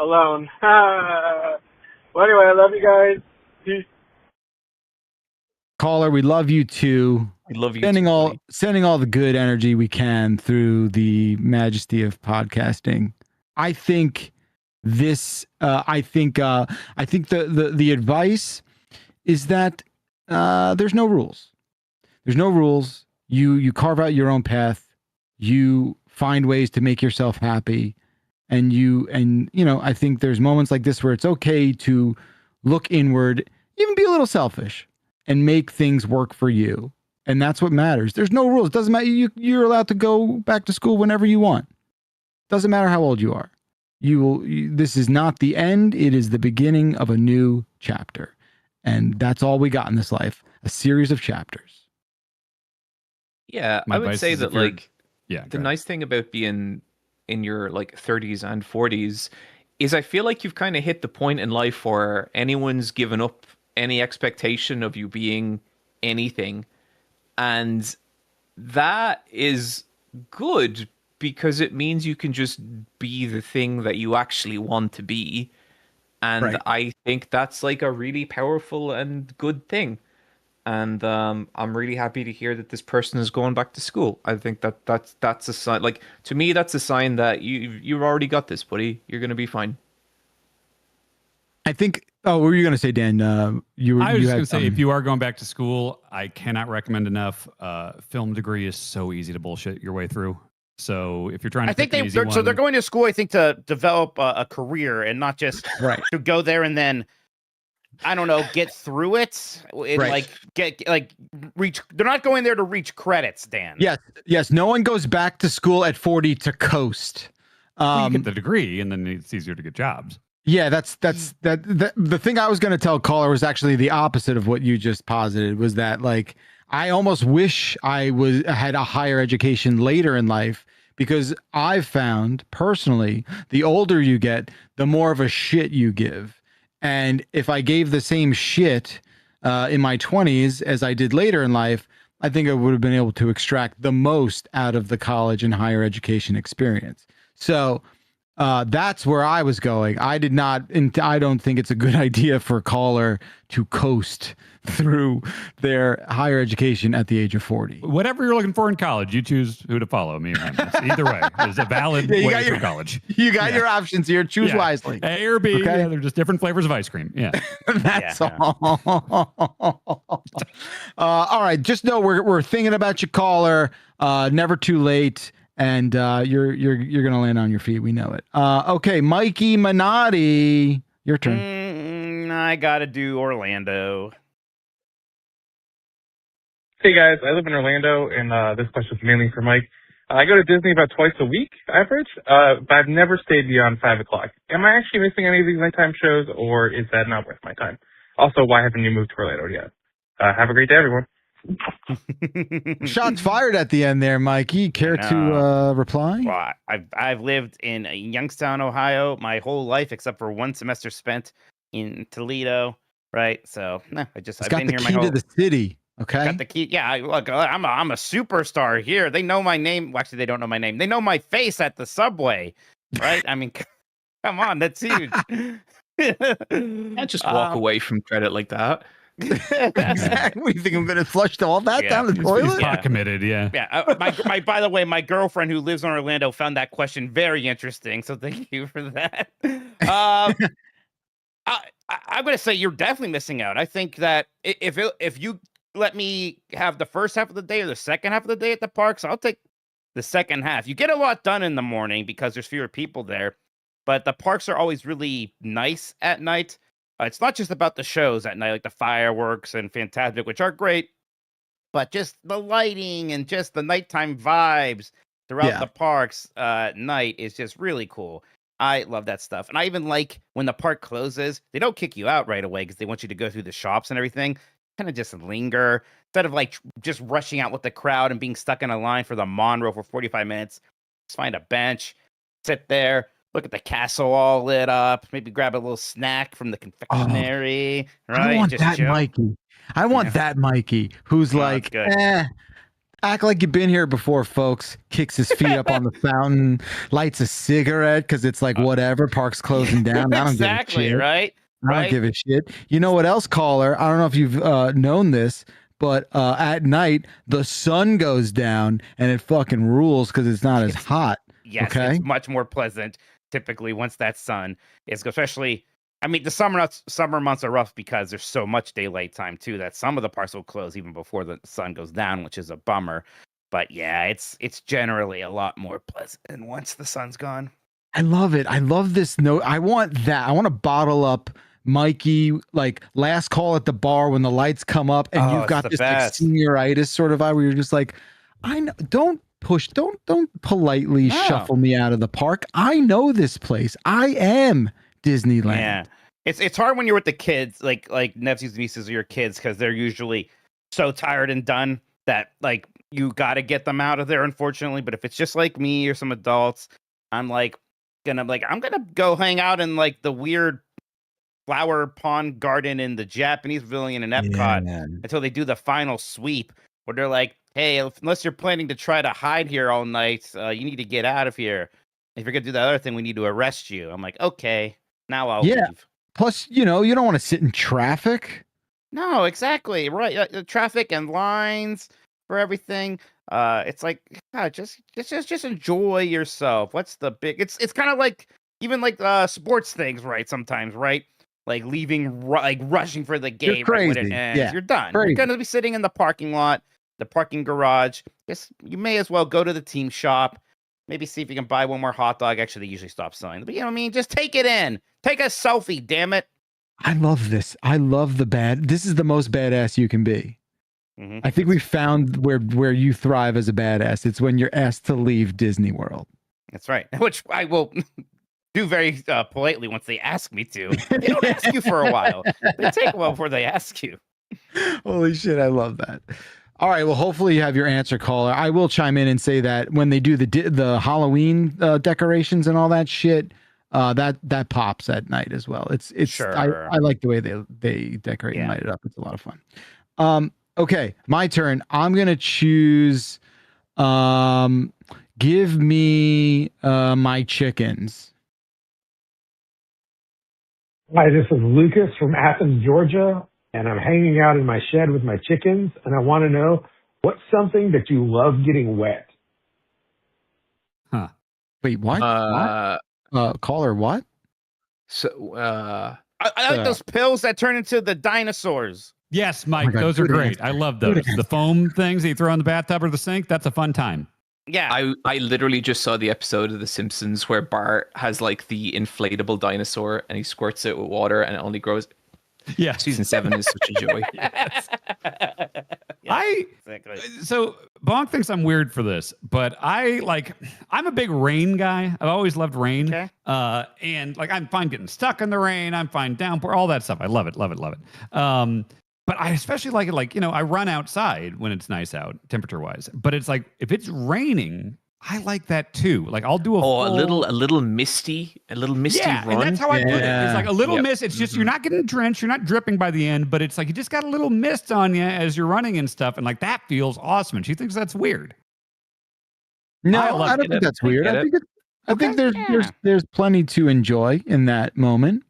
alone. Well, anyway, I love you guys. Peace. Caller, we love you too. We love you Sending too, all buddy. sending all the good energy we can through the majesty of podcasting. I think this. I think the advice is that there's no rules. There's no rules. You carve out your own path. You find ways to make yourself happy, and I think there's moments like this where it's okay to look inward, even be a little selfish, and make things work for you. And that's what matters. There's no rules. It doesn't matter. You're allowed to go back to school whenever you want. Doesn't matter how old you are. This is not the end. It is the beginning of a new chapter. And that's all we got in this life. A series of chapters. Yeah, My I would advice say is that if you're- like Yeah. the go ahead. nice thing about being in your like 30s and 40s is I feel like you've kind of hit the point in life where anyone's given up any expectation of you being anything. And that is good because it means you can just be the thing that you actually want to be. And Right. I think that's like a really powerful and good thing. And I'm really happy to hear that this person is going back to school. I think that's a sign. Like, to me, that's a sign that you've already got this, buddy. You're gonna be fine. I think. Oh, what were you going to say, Dan? I was just going to say, if you are going back to school, I cannot recommend enough. Film degree is so easy to bullshit your way through. So if you're trying to I think pick an easy so they're one- going to school, I think, to develop a career and not just Right. to go there and then, I don't know, get through it. And Right. reach. They're not going there to reach credits, Dan. Yes. No one goes back to school at 40 to coast. you get the degree, and then it's easier to get jobs. Yeah, that's the thing I was going to tell caller was actually the opposite of what you just posited, was that like I almost wish I had a higher education later in life, because I've found personally the older you get, the more of a shit you give. And if I gave the same shit in my 20s as I did later in life, I think I would have been able to extract the most out of the college and higher education experience. So that's where I was going. I don't think it's a good idea for a caller to coast through their higher education at the age of 40. Whatever you're looking for in college, you choose who to follow. Me or him. Either way, is a valid Yeah, you way got for your- college. You got your options here. Choose Yeah. wisely. A or B. Okay. Yeah, they're just different flavors of ice cream. Yeah. That's Yeah. all. All right. Just know we're thinking about you, caller. Never too late. And you're gonna land on your feet. We know it. Okay, Mikey Minotti, your turn. I gotta do Orlando. Hey guys, I live in Orlando, and this question is mainly for Mike. I go to Disney about twice a week, average, but I've never stayed beyond 5 o'clock. Am I actually missing any of these nighttime shows, or is that not worth my time? Also, why haven't you moved to Orlando yet? Have a great day, everyone. Shots fired at the end there, Mikey. Care to reply? Well, I've lived in Youngstown, Ohio, my whole life except for one semester spent in Toledo. Right, so I've Got been the here key my whole. to the city. Okay. Got the key. Yeah, look, I'm a superstar here. They know my name. Well, actually, they don't know my name. They know my face at the subway, right? I mean, come on, that's huge. Can't just walk away from credit like that. Exactly. What, do you think I'm going to flush all that Yeah. down the He's toilet? pot committed. Yeah. Yeah. By the way, my girlfriend who lives in Orlando found that question very interesting. So thank you for that. I'm going to say you're definitely missing out. I think that if you let me have the first half of the day or the second half of the day at the parks, I'll take the second half. You get a lot done in the morning because there's fewer people there, but the parks are always really nice at night. It's not just about the shows at night, like the fireworks and Fantasmic, which are great, but just the lighting and just the nighttime vibes throughout the parks at night is just really cool. I love that stuff. And I even like when the park closes, they don't kick you out right away because they want you to go through the shops and everything. Kind of just linger instead of like just rushing out with the crowd and being stuck in a line for the Monroe for 45 minutes. Just find a bench, sit there, look at the castle all lit up. Maybe grab a little snack from the confectionery. Right? I want Just that chill. Mikey. I want that Mikey who's Oh, like, that's good. act like you've been here before, folks. Kicks his feet up on the fountain, lights a cigarette because it's like whatever. Park's closing down. I don't Exactly, give a shit. right? I don't give a shit. You know what else, caller? I don't know if you've known this, but at night the sun goes down and it fucking rules because it's not as hot. Yes, Okay? it's much more pleasant typically once that sun is, especially. I mean, the summer months are rough because there's so much daylight time too that some of the parks will close even before the sun goes down, which is a bummer. But yeah, it's generally a lot more pleasant once the sun's gone. I love it. I love this note. I want that. I want to bottle up Mikey, like last call at the bar when the lights come up and you've got this like senioritis sort of vibe where you're just like, I know, don't politely shuffle me out of the park. I know this place. I am Disneyland. Yeah. It's hard when you're with the kids, like nephews, nieces, or your kids, because they're usually so tired and done that like you got to get them out of there, unfortunately. But if it's just like me or some adults, I'm gonna go hang out in like the weird flower pond garden in the Japanese pavilion in Epcot until they do the final sweep, where they're like, hey, unless you're planning to try to hide here all night, you need to get out of here. If you're gonna do that other thing, we need to arrest you. I'm like, okay, now I'll leave. Plus, you don't want to sit in traffic. No, exactly. Right. Traffic and lines for everything. It's like, God, just enjoy yourself. What's the big, it's kind of like, even like sports things, right? Sometimes, right? Like leaving, like rushing for the game right when it ends. Yeah. You're done. Crazy. You're going to be sitting in the parking lot, the parking garage. Guess you may as well go to the team shop. Maybe see if you can buy one more hot dog. Actually, they usually stop selling. But you know what I mean? Just take it in. Take a selfie, damn it. I love this. I love this is the most badass you can be. Mm-hmm. I think we found where you thrive as a badass. It's when you're asked to leave Disney World. That's right. Which I will do very politely once they ask me to. They don't ask you for a while. They take a while before they ask you. Holy shit, I love that. All right, well, hopefully you have your answer, caller. I will chime in and say that when they do the Halloween decorations and all that shit, that pops at night as well. It's sure. I like the way they decorate and light it up. It's a lot of fun. Okay, my turn. I'm gonna choose. Give me my chickens. Hi, this is Lucas from Athens, Georgia, and I'm hanging out in my shed with my chickens, and I want to know what's something that you love getting wet? Huh. Wait, what? Caller, what? So, I like those pills that turn into the dinosaurs. Yes, Mike, God, those are good great. answer. I love Good those. The answer. foam things that you throw in the bathtub or the sink, that's a fun time. Yeah. I literally just saw the episode of The Simpsons where Bart has like the inflatable dinosaur and he squirts it with water and it only grows. Yeah. Season 7 is such a joy. Exactly. So Bonk thinks I'm weird for this, but I'm a big rain guy. I've always loved rain. Okay. And like I'm fine getting stuck in the rain. I'm fine downpour, all that stuff. I love it. But I especially like it, I run outside when it's nice out, temperature wise. But it's like if it's raining, I like that too. Like I'll do a little misty run. And that's how I put it. It's like a little mist. It's just you're not getting drenched, you're not dripping by the end, but it's like you just got a little mist on you as you're running and stuff, and like that feels awesome. And she thinks that's weird. No, I don't think that's weird. I think there's plenty to enjoy in that moment.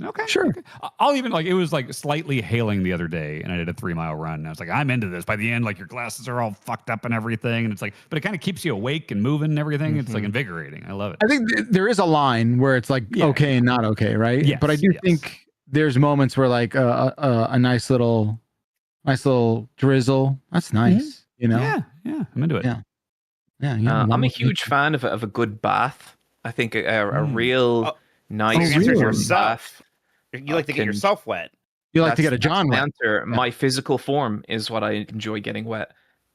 Okay. Sure. Okay. I'll even it was like slightly hailing the other day and I did a 3-mile run. And I was like, I'm into this. By the end, like your glasses are all fucked up and everything. And it's like, but it kind of keeps you awake and moving and everything. Mm-hmm. It's like invigorating. I love it. I think there is a line where it's like okay and not okay, right? Yes, but I do think there's moments where like a nice little drizzle. That's nice. Mm-hmm. Yeah. I'm into it. Yeah. I'm a huge fan of a good bath. I think a real nice yourself. You like to get yourself wet. You like to get a John wet. Answer. My physical form is what I enjoy getting wet.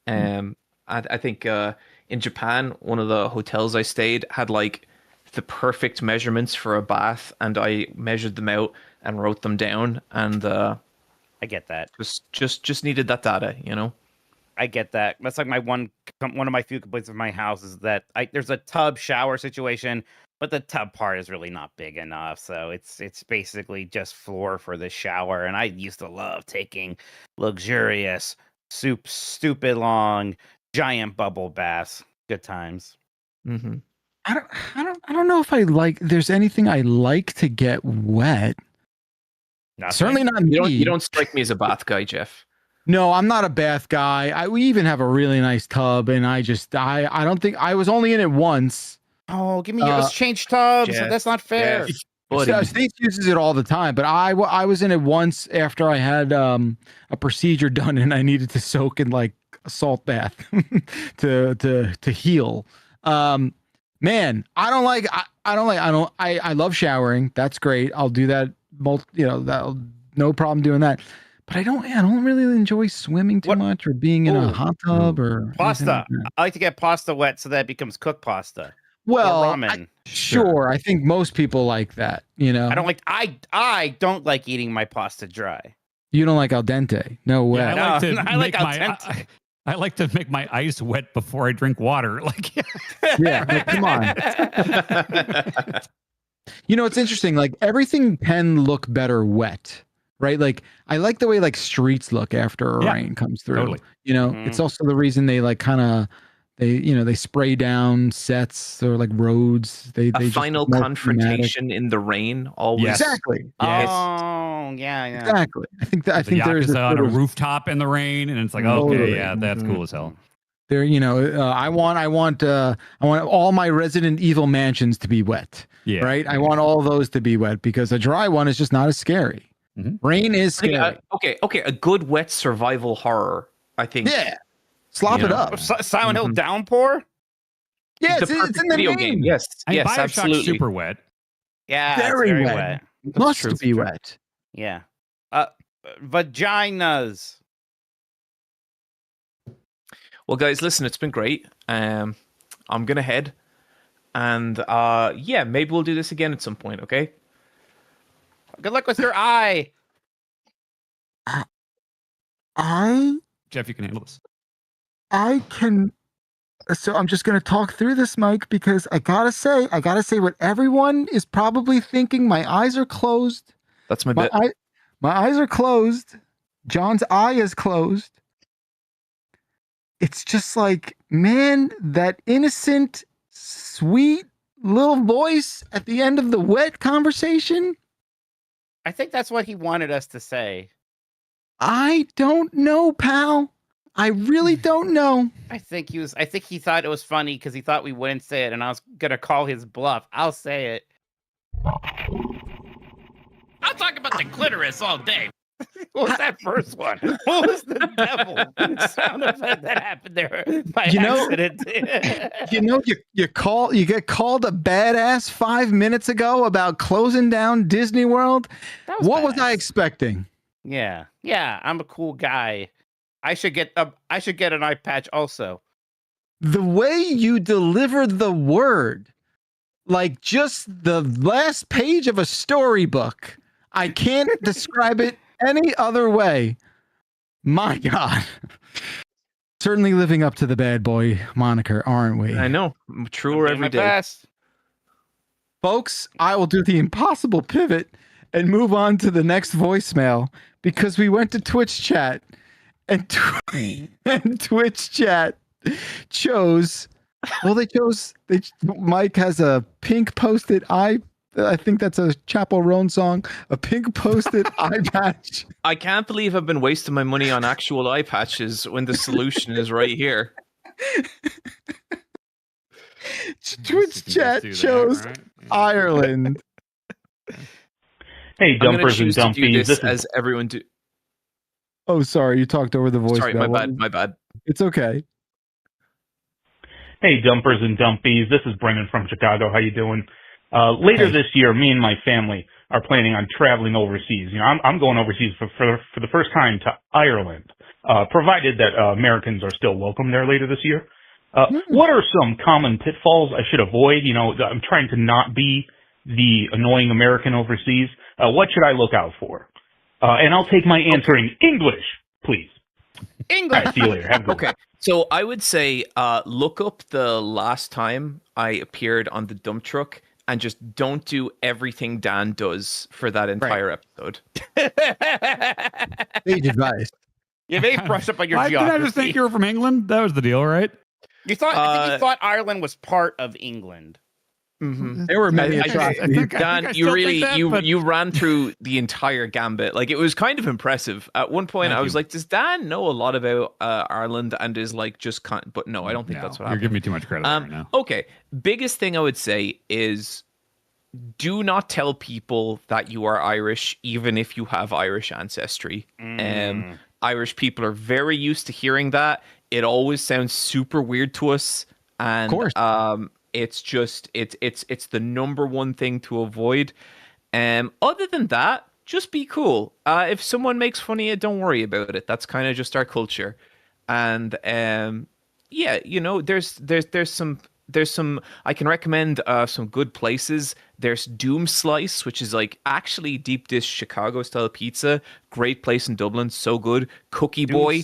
I think in Japan, one of the hotels I stayed had like the perfect measurements for a bath, and I measured them out and wrote them down. And I get that. Just needed that data, I get that. That's like one of my few complaints of my house is that there's a tub shower situation but the tub part is really not big enough. So it's basically just floor for the shower. And I used to love taking luxurious, stupid long, giant bubble baths. Good times. Mm-hmm. I don't know if I like. There's anything I like to get wet. Nothing? Certainly not me. You don't strike me as a bath guy, Jeff. No, I'm not a bath guy. We even have a really nice tub, and I don't think I was only in it once. Oh, give me let's change tubs. Jeff, That's not fair. Jeff, buddy. States uses it all the time, but I was in it once after I had a procedure done, and I needed to soak in like a salt bath to heal. Man, I love showering. That's great. I'll do that. No problem doing that. But I don't really enjoy swimming too much or being in a hot tub or pasta. Like I like to get pasta wet so that it becomes cooked pasta. well, or ramen. Sure. I think most people like that. I don't like eating my pasta dry. You don't like al dente? No way. Yeah, I I like to make my ice wet before I drink water. Like, yeah, come on. It's interesting. Like everything can look better wet, right? Like I like the way like streets look after a rain comes through. Totally. It's also the reason they like kind of they spray down sets or like roads. They final confrontation in the rain. Always exactly. Yes. Oh yeah. Exactly. I think there's on a rooftop in the rain, and it's like okay, yeah, that's cool as hell. There, I want all my Resident Evil mansions to be wet. Yeah. Right. I want all those to be wet because a dry one is just not as scary. Mm-hmm. Rain is scary. Okay. A good wet survival horror, I think. Yeah. Slop it up. Silent Hill Downpour? Yeah, it's in the video game. Yes, Bioshock's absolutely. Super wet. Yeah, very wet. Must be wet. Yeah. Vaginas. Well, guys, listen, it's been great. I'm gonna head, and maybe we'll do this again at some point. Okay. Good luck with your eye. Jeff, you can handle this. I can. So I'm just going to talk through this, Mike, because I gotta say what everyone is probably thinking. My eyes are closed. That's my bit. My eyes are closed. John's eye is closed. It's just like, man, that innocent, sweet little voice at the end of the wet conversation. I think that's what he wanted us to say. I don't know, pal. I really don't know. I think he thought it was funny because he thought we wouldn't say it, and I was gonna call his bluff. I'll say it. I'll talk about the clitoris all day. What was that first one? What was the devil sound effect that happened there by accident? You get called a badass 5 minutes ago about closing down Disney World. What was I expecting? Yeah, I'm a cool guy. I should get an eye patch also. The way you delivered the word, like just the last page of a storybook. I can't describe it any other way. My God. Certainly living up to the bad boy moniker, aren't we? I know. Truer every day. Best. Folks, I will do the impossible pivot and move on to the next voicemail because we went to Twitch chat and Twitch chat chose. Well, Mike has a pink post-it eye. I think that's a Chappell Roan song. A pink post-it eye patch. I can't believe I've been wasting my money on actual eye patches when the solution is right here. Twitch chat chose Ireland. Hey, dumpers and dumpies. This as everyone do. Oh, sorry, you talked over the voice. Sorry, my bad. It's okay. Hey, dumpers and dumpies. This is Brendan from Chicago. How you doing? Later this year, me and my family are planning on traveling overseas. I'm going overseas for the first time to Ireland, provided that Americans are still welcome there later this year. What are some common pitfalls I should avoid? I'm trying to not be the annoying American overseas. What should I look out for? And I'll take my answer in English, please. English. All right, see you later. Have a good one. So I would say look up the last time I appeared on the dump truck and just don't do everything Dan does for that entire episode. Sage advice. You may brush up on your Why did I geography. just think you were from England? That was the deal, right? You thought I think you thought Ireland was part of England. Mm-hmm. There were many atrocities. Dan, you ran through the entire gambit. Like, it was kind of impressive. At one point, I was like, does Dan know a lot about Ireland and is like just but no, I don't think that's what happened. You're giving me too much credit right now. Okay. Biggest thing I would say is do not tell people that you are Irish, even if you have Irish ancestry. Irish people are very used to hearing that. It always sounds super weird to us. And, of course. It's just it's the number one thing to avoid. Other than that, just be cool. If someone makes fun of you, don't worry about it. That's kind of just our culture. And yeah, you know, there's some I can recommend some good places. There's Doom Slice, which is like actually deep dish Chicago style pizza. Great place in Dublin, so good. Cookie Boy,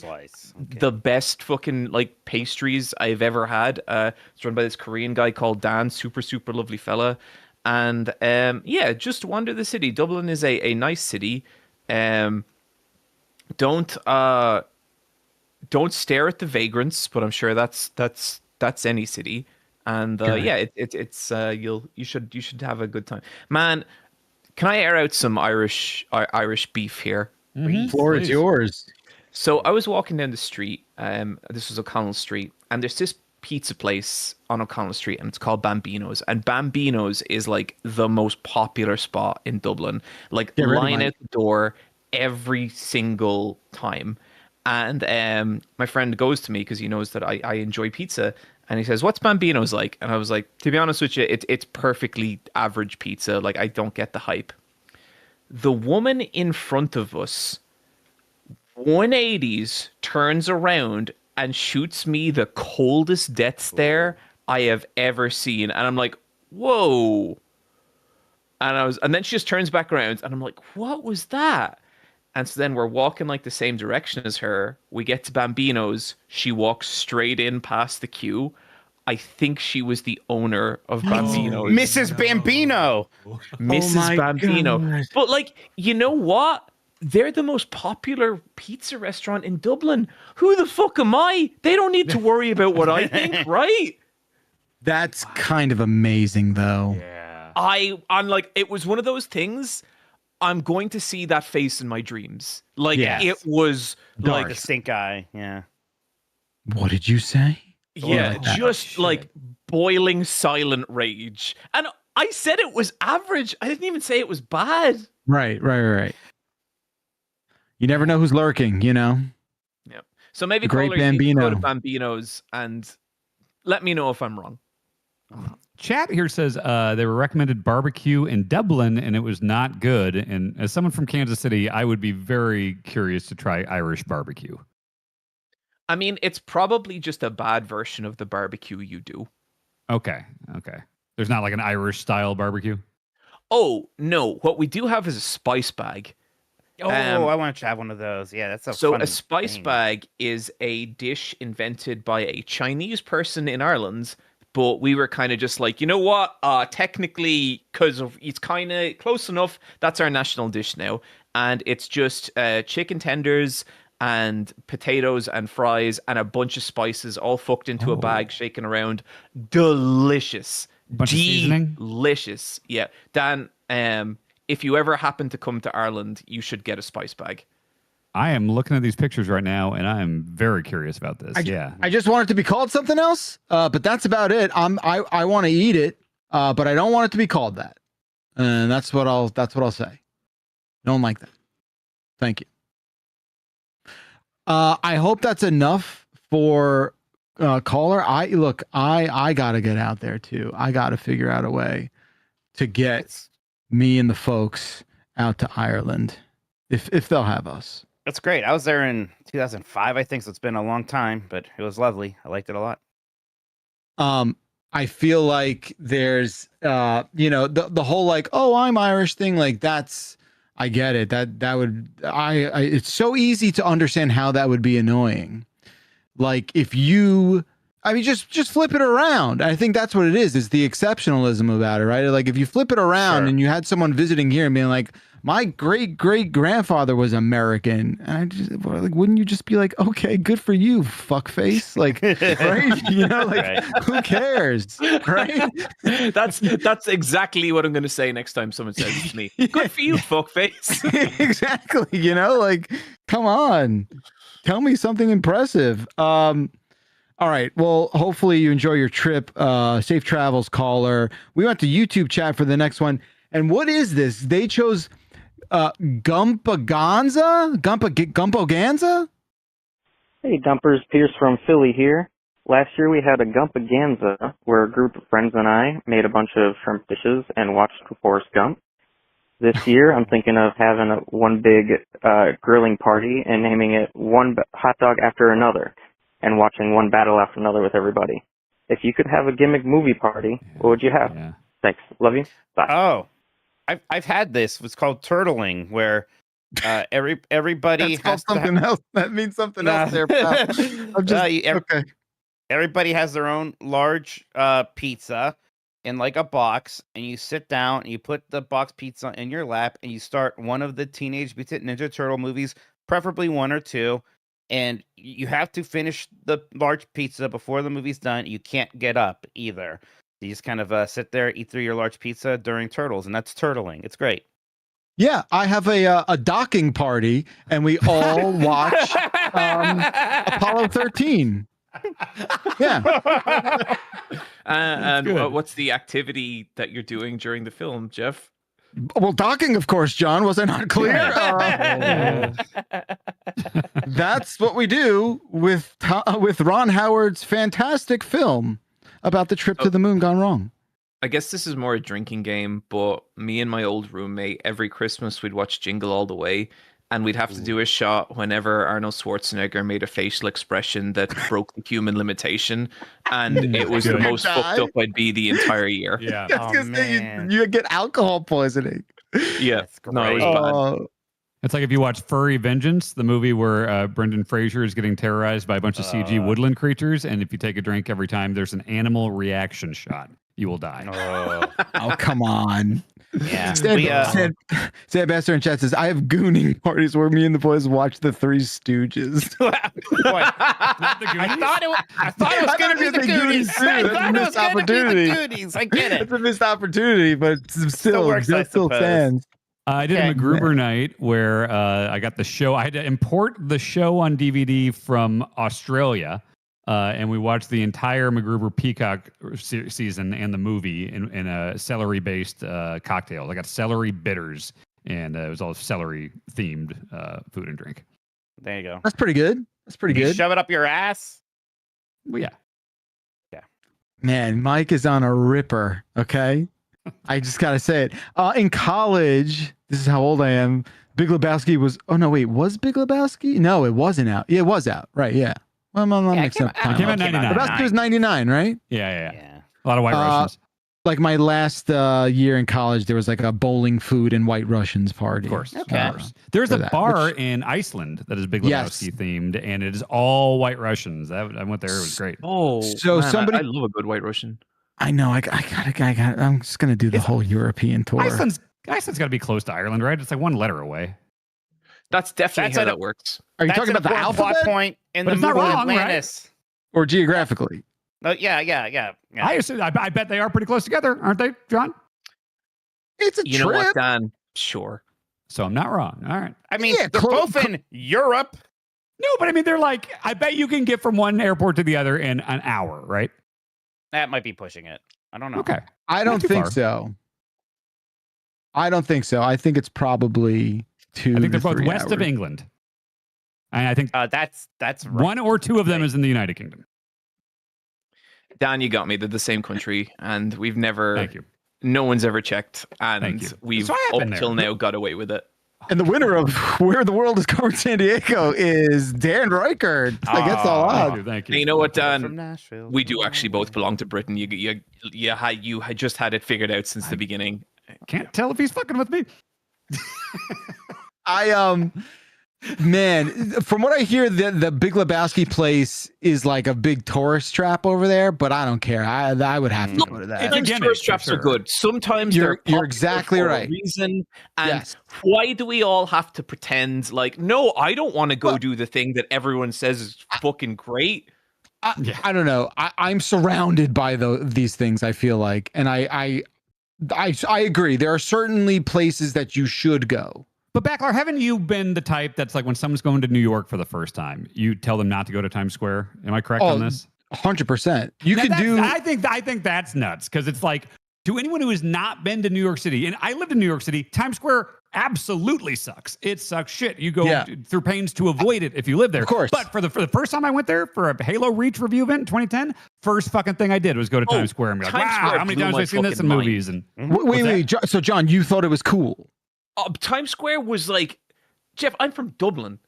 the best fucking like pastries I've ever had. It's run by this Korean guy called Dan, super lovely fella. And yeah, just wander the city. Dublin is a nice city. Don't stare at the vagrants, but I'm sure that's any city. And yeah, you should have a good time, man. Can I air out some Irish beef here? Mm-hmm. Floor is yours. So I was walking down the street. This was O'Connell Street, and there's this pizza place on O'Connell Street, and it's called Bambino's. And Bambino's is like the most popular spot in Dublin. Like line out the door every single time. And my friend goes to me because he knows that I enjoy pizza. And he says, "What's Bambino's like?" And I was like, to be honest with you, it's perfectly average pizza. Like, I don't get the hype. The woman in front of us, 180s, turns around and shoots me the coldest death stare I have ever seen. And I'm like, whoa. And then she just turns back around and I'm like, what was that? And so then we're walking like the same direction as her. We get to Bambino's. She walks straight in past the queue. I think she was the owner of Bambino's. Mrs. Bambino. Mrs. Bambino. God. But like, you know what? They're the most popular pizza restaurant in Dublin. Who the fuck am I? They don't need to worry about what I think, right? That's kind of amazing, though. Yeah. I'm like, it was one of those things. I'm going to see that face in my dreams. Like, it was Like like the stink eye. Yeah. What did you say? yeah, just like boiling silent rage. And I said it was average. I didn't even say it was bad. Right. You never know who's lurking, you know? Yeah. So maybe Great callers need to go to Bambino. Bambino's and let me know if I'm wrong. Chat here says they were recommended barbecue in Dublin and it was not good. And as someone from Kansas City, I would be very curious to try Irish barbecue. I mean, it's probably just a bad version of the barbecue you do. Okay. There's not like an Irish style barbecue? Oh, no. What we do have is a spice bag. Oh, I want to have one of those. Yeah, that's So fun a spice thing. bag is a dish invented by a Chinese person in Ireland, but we were kind of just like, you know what? Technically, because it's kind of close enough, that's our national dish now. And it's just chicken tenders and potatoes and fries and a bunch of spices all fucked into a bag, shaken around. Delicious. Bunch of seasoning? Delicious. Yeah. Dan, if you ever happen to come to Ireland, you should get a spice bag. I am looking at these pictures right now, and I am very curious about this. I just want it to be called something else, but that's about it. I want to eat it, but I don't want it to be called that. And that's what I'll say. Don't like that. Thank you. I hope that's enough for caller. I gotta get out there too. I gotta figure out a way to get me and the folks out to Ireland if they'll have us. That's great. I was there in 2005, I think, so it's been a long time, but it was lovely. I liked it a lot. I feel like there's the whole like, oh, I'm Irish thing, like that's, I get it. That would it's so easy to understand how that would be annoying. Like if you I mean, just flip it around. I think that's what it is the exceptionalism about it, right? Like if you flip it around Sure. and you had someone visiting here and being like, my great grandfather was American, and I just like, wouldn't you just be like, okay, good for you, fuckface, like, right? You know, like, Right. who cares, right? That's exactly what I'm going to say next time someone says it to me. Good for you, fuckface. Exactly. You know, like, come on, tell me something impressive. All right. Well, hopefully you enjoy your trip. Safe travels, caller. We went to YouTube chat for the next one. And what is this? They chose Gumpoganza? Hey, Dumpers, Pierce from Philly here. Last year we had a Gumpaganza, where a group of friends and I made a bunch of shrimp dishes and watched Forrest Gump. This year I'm thinking of having one big grilling party and naming it one hot dog after another and watching one battle after another with everybody. If you could have a gimmick movie party, what would you have? Yeah. Thanks. Love you. Bye. Oh, I've had this. It's called turtling, where everybody That's has called something else. That means something else there, pal. I'm just, okay. Everybody has their own large pizza in like a box, and you sit down and you put the box pizza in your lap, and you start one of the Teenage Mutant Ninja Turtle movies, preferably 1 or 2, and you have to finish the large pizza before the movie's done. You can't get up either. You just kind of sit there, eat through your large pizza during Turtles, and that's turtling. It's great. Yeah, I have a docking party, and we all watch Apollo 13. Yeah. And what's the activity that you're doing during the film, Jeff? Well, docking, of course, John. Was I not clear? That's what we do with Ron Howard's fantastic film about the trip to the moon gone wrong. I guess this is more a drinking game, but me and my old roommate, every Christmas we'd watch Jingle All the Way, and we'd have to do a shot whenever Arnold Schwarzenegger made a facial expression that broke the human limitation, and it was the most fucked up I'd be the entire year. Yeah. That's because you get alcohol poisoning. Yeah. No, it was bad. It's like if you watch Furry Vengeance, the movie where Brendan Fraser is getting terrorized by a bunch of CG woodland creatures, and if you take a drink every time there's an animal reaction shot, you will die. Oh, come on. Yeah. Sad Bastard in chat says, I have gooning parties where me and the boys watch the Three Stooges. I thought it was going to be the Goonies. I thought it was going to be the Goonies. I get it. It's a missed opportunity, but still stands. I did a MacGruber night where I got the show. I had to import the show on DVD from Australia, and we watched the entire MacGruber Peacock season and the movie in a celery-based cocktail. I got celery bitters, and it was all celery-themed food and drink. There you go. That's pretty good. You shove it up your ass? Well, yeah. Man, Mike is on a ripper, okay? I just got to say it. In college, this is how old I am, Big Lebowski was... Oh, no, wait. Was Big Lebowski? No, it wasn't out. Yeah, it was out. Right, yeah. Well, I'm mixing up. It came out 99. Lebowski was 99, right? Yeah. A lot of White Russians. Like my last year in college, there was like a bowling food and White Russians party. Of course. Okay. There's a bar in Iceland that is Big Lebowski themed, and it is all White Russians. I went there. It was great. Oh, so man, somebody... I love a good White Russian. I know. I got. I'm just gonna do the whole European tour. Iceland's got to be close to Ireland, right? It's like one letter away. That's definitely how that works. Are you talking about the alphabet point in but the it's not movie wrong, Atlantis? Right? Or geographically? Yeah. I bet they are pretty close together, aren't they, John? It's a You trip. know what, Dan? Sure. So I'm not wrong. All right. I mean, they're both in Europe. No, but I mean, they're like, I bet you can get from one airport to the other in an hour, right? That might be pushing it. I don't know. Okay. I don't think so. I think it's probably 2 I think to they're both 3 west of hours. England. And I think that's right. one or two of them is in the United Kingdom. Dan, you got me. They're the same country, and we've never... Thank you. No one's ever checked, and we've up till now got away with it. And the winner of Where the World is Covered San Diego is Dan Reichert. Against all odds. Thank you. And you know what, Dan? From Nashville. We do actually both belong to Britain. You had just had it figured out since the beginning. Can't tell if he's fucking with me. Man, from what I hear, the Big Lebowski place is like a big tourist trap over there, but I don't care. I would have to go to that. Sometimes tourist traps are good. Sometimes You're they're exactly for right. a reason. And Yes. why do we all have to pretend like, no, I don't want to go do the thing that everyone says is fucking great? I don't know. I'm surrounded by these things, I feel like, and I agree. There are certainly places that you should go. But Backlar, haven't you been the type that's like when someone's going to New York for the first time, you tell them not to go to Times Square? Am I correct on this? 100%. You Now could do. I think that's nuts because it's like, to anyone who has not been to New York City, and I lived in New York City, Times Square absolutely sucks. It sucks shit. You go through pains to avoid it if you live there. Of course. But for the first time I went there for a Halo Reach review event in 2010, first fucking thing I did was go to Times Square and be like, Times wow, Square how many blew times my have I seen this in fucking mind. movies? And Wait. So John, you thought it was cool? Times Square was like, Jeff, I'm from Dublin.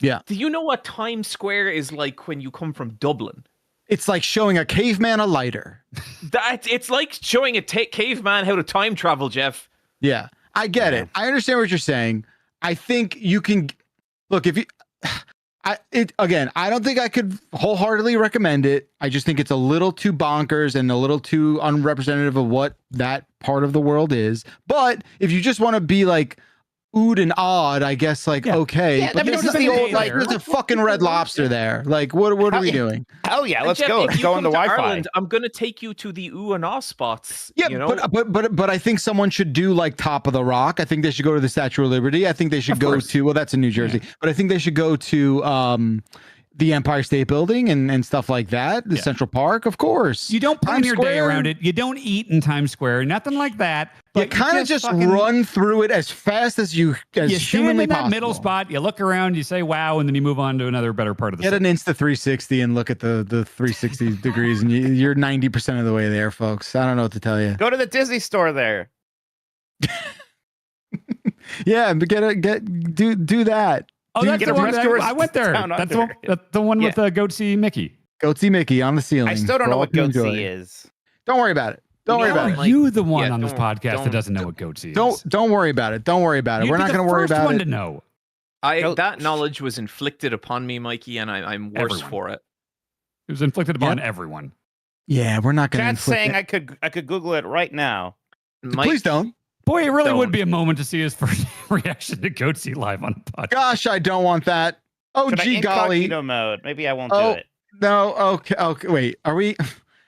Yeah. Do you know what Times Square is like when you come from Dublin? It's like showing a caveman a lighter. It's like showing a caveman how to time travel, Jeff. Yeah, I get it. I understand what you're saying. I think you can look if you. I don't think I could wholeheartedly recommend it. I just think it's a little too bonkers and a little too unrepresentative of what that part of the world is. But if you just want to be like ood and odd, I guess okay. Yeah, but this this is is the old there. there's a fucking Red Lobster there. Like what are we doing? Hell yeah, let's Jeff, go. if Let's you go come on the to Wi-Fi. Ireland, I'm gonna take you to the ooh and ah spots. Yeah, you know? but I think someone should do like Top of the Rock. I think they should go to the Statue of Liberty. I think they should go to that's in New Jersey, but I think they should go to the Empire State Building and stuff like that. The Central Park, of course. you don't plan Times your day Square. around it. You don't eat in Times Square, nothing like that. You But kind of just fucking run through it as fast as You stand humanly in that possible. middle spot, you look around, you say wow, and then you move on to another better part of the Get city. an Insta 360 and look at the 360 degrees, and you're 90% of the way there, folks. I don't know what to tell you. Go to the Disney store there. Yeah, but do that. Oh, that's get the a one. press tour I went there. down That's under. the one with Goatsy Mickey. Go see Mickey on the ceiling. I still don't for know all what to enjoy. Goatsy is. Don't worry about it. Don't worry about it. Are you the one yeah, on this don't- podcast that don't- doesn't know what Goatsy is? Don't worry about it. Don't worry about it. You'd We're be not the going to worry first about one it. to know. That knowledge was inflicted upon me, Mikey, and I'm worse Everyone. for it. It was inflicted upon everyone. Yeah, we're not going to. Chat's saying I could Google it right now. Mike, Please don't. Boy, it really Don't. would be a moment to see his first reaction to Goatsy live on the podcast. Gosh, I don't want that. Oh, Should I gee golly. incognito mode? Maybe I won't Oh. do it. No. Okay. Wait. Are we?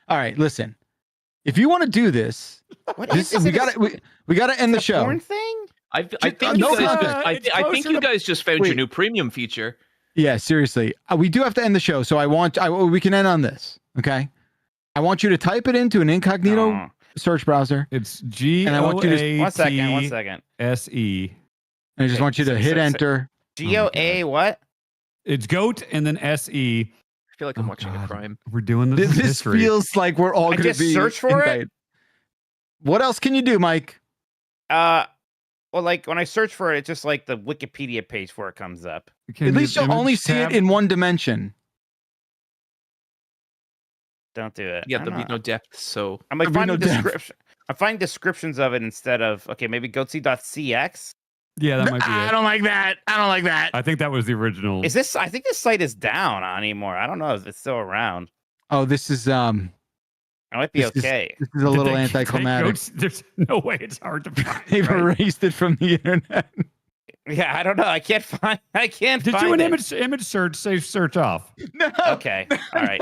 All right. Listen. If you want to do this, What is this? we got to end the show. Porn thing? I think no you guys. context. I It's think closer you to- guys just found Wait. your new premium feature. Yeah, seriously. We do have to end the show, so we can end on this. Okay. I want you to type it into an incognito Oh. search browser, It's I want you to- One second. GOATSE. and I just Okay, want you to so- hit so- enter. GOA what? It's GOAT and then SE. I feel like I'm Oh, watching God. a crime. We're doing this. This history. feels like we're all I going to just be search for it? indicted. What else can you do, Mike? Well, like when I search for it, it's just like the Wikipedia page where it comes up. Can At you least you'll image only see tab? it in one dimension. Don't do it. Yeah, I'm there'll be not- no depth. So I'm like there'll be finding no depth. description. I'm finding descriptions of it instead of maybe goatsy.cx. Yeah, that might be I it. don't like that. I don't like that. I think that was the original. Is this? I think this site is down anymore. I don't know if it's still around. Oh, this is It might be This is- okay. this is a Did little they take anticlimactic. Goats? There's no way it's hard to find. They've right? erased it from the internet. Yeah, I don't know. I can't find. I can't. Did find you an it. image search? Save search off. No. Okay. All right.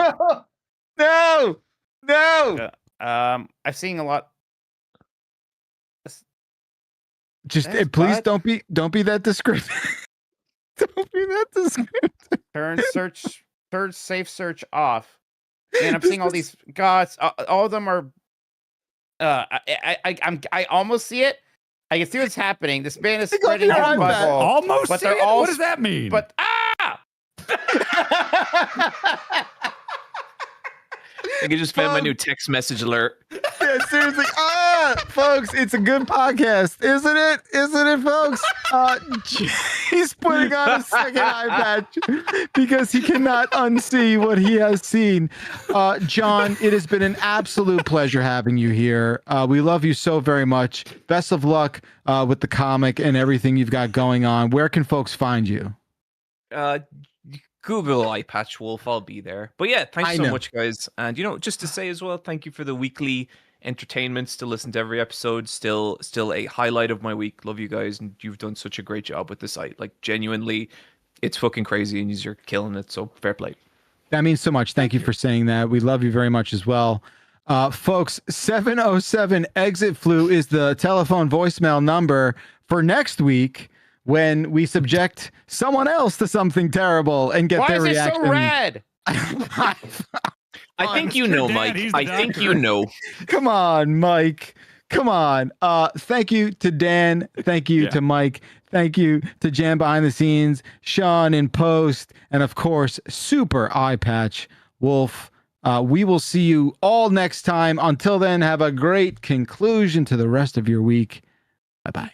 No. No. I've seen a lot. Just That's please bad. don't be that descriptive. Don't be that descriptive. Turn safe search off. And I'm seeing all these gods. All of them are. I almost see it. I can see what's happening. This man is Think of spreading his your iPad. bubble. Almost. But see they're it? all What does that mean? But I think I just found my new text message alert. Yeah, seriously. Folks, it's a good podcast, isn't it? Isn't it, folks? He's putting on a second eye patch because he cannot unsee what he has seen. John, it has been an absolute pleasure having you here. We love you so very much. Best of luck with the comic and everything you've got going on. Where can folks find you? Google Eyepatch Wolf. I'll be there. But yeah, thanks I so know. much, guys. And just to say as well, thank you for the weekly entertainment. Still listen to every episode. Still a highlight of my week. Love you guys, and you've done such a great job with the site. Like genuinely, it's fucking crazy, and you're killing it. So fair play. That means so much. Thank you for saying that. We love you very much as well. Folks, 707 exit flu is the telephone voicemail number for next week when we subject someone else to something terrible and get Why their is it reaction. so red? I think you know, Dad, Mike. he's the I think doctor. you know. Come on, Mike. Come on. Thank you to Dan. Thank you to Mike. Thank you to Jan behind the scenes, Sean in post, and of course, Super Eyepatch Wolf. We will see you all next time. Until then, have a great conclusion to the rest of your week. Bye-bye.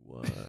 What?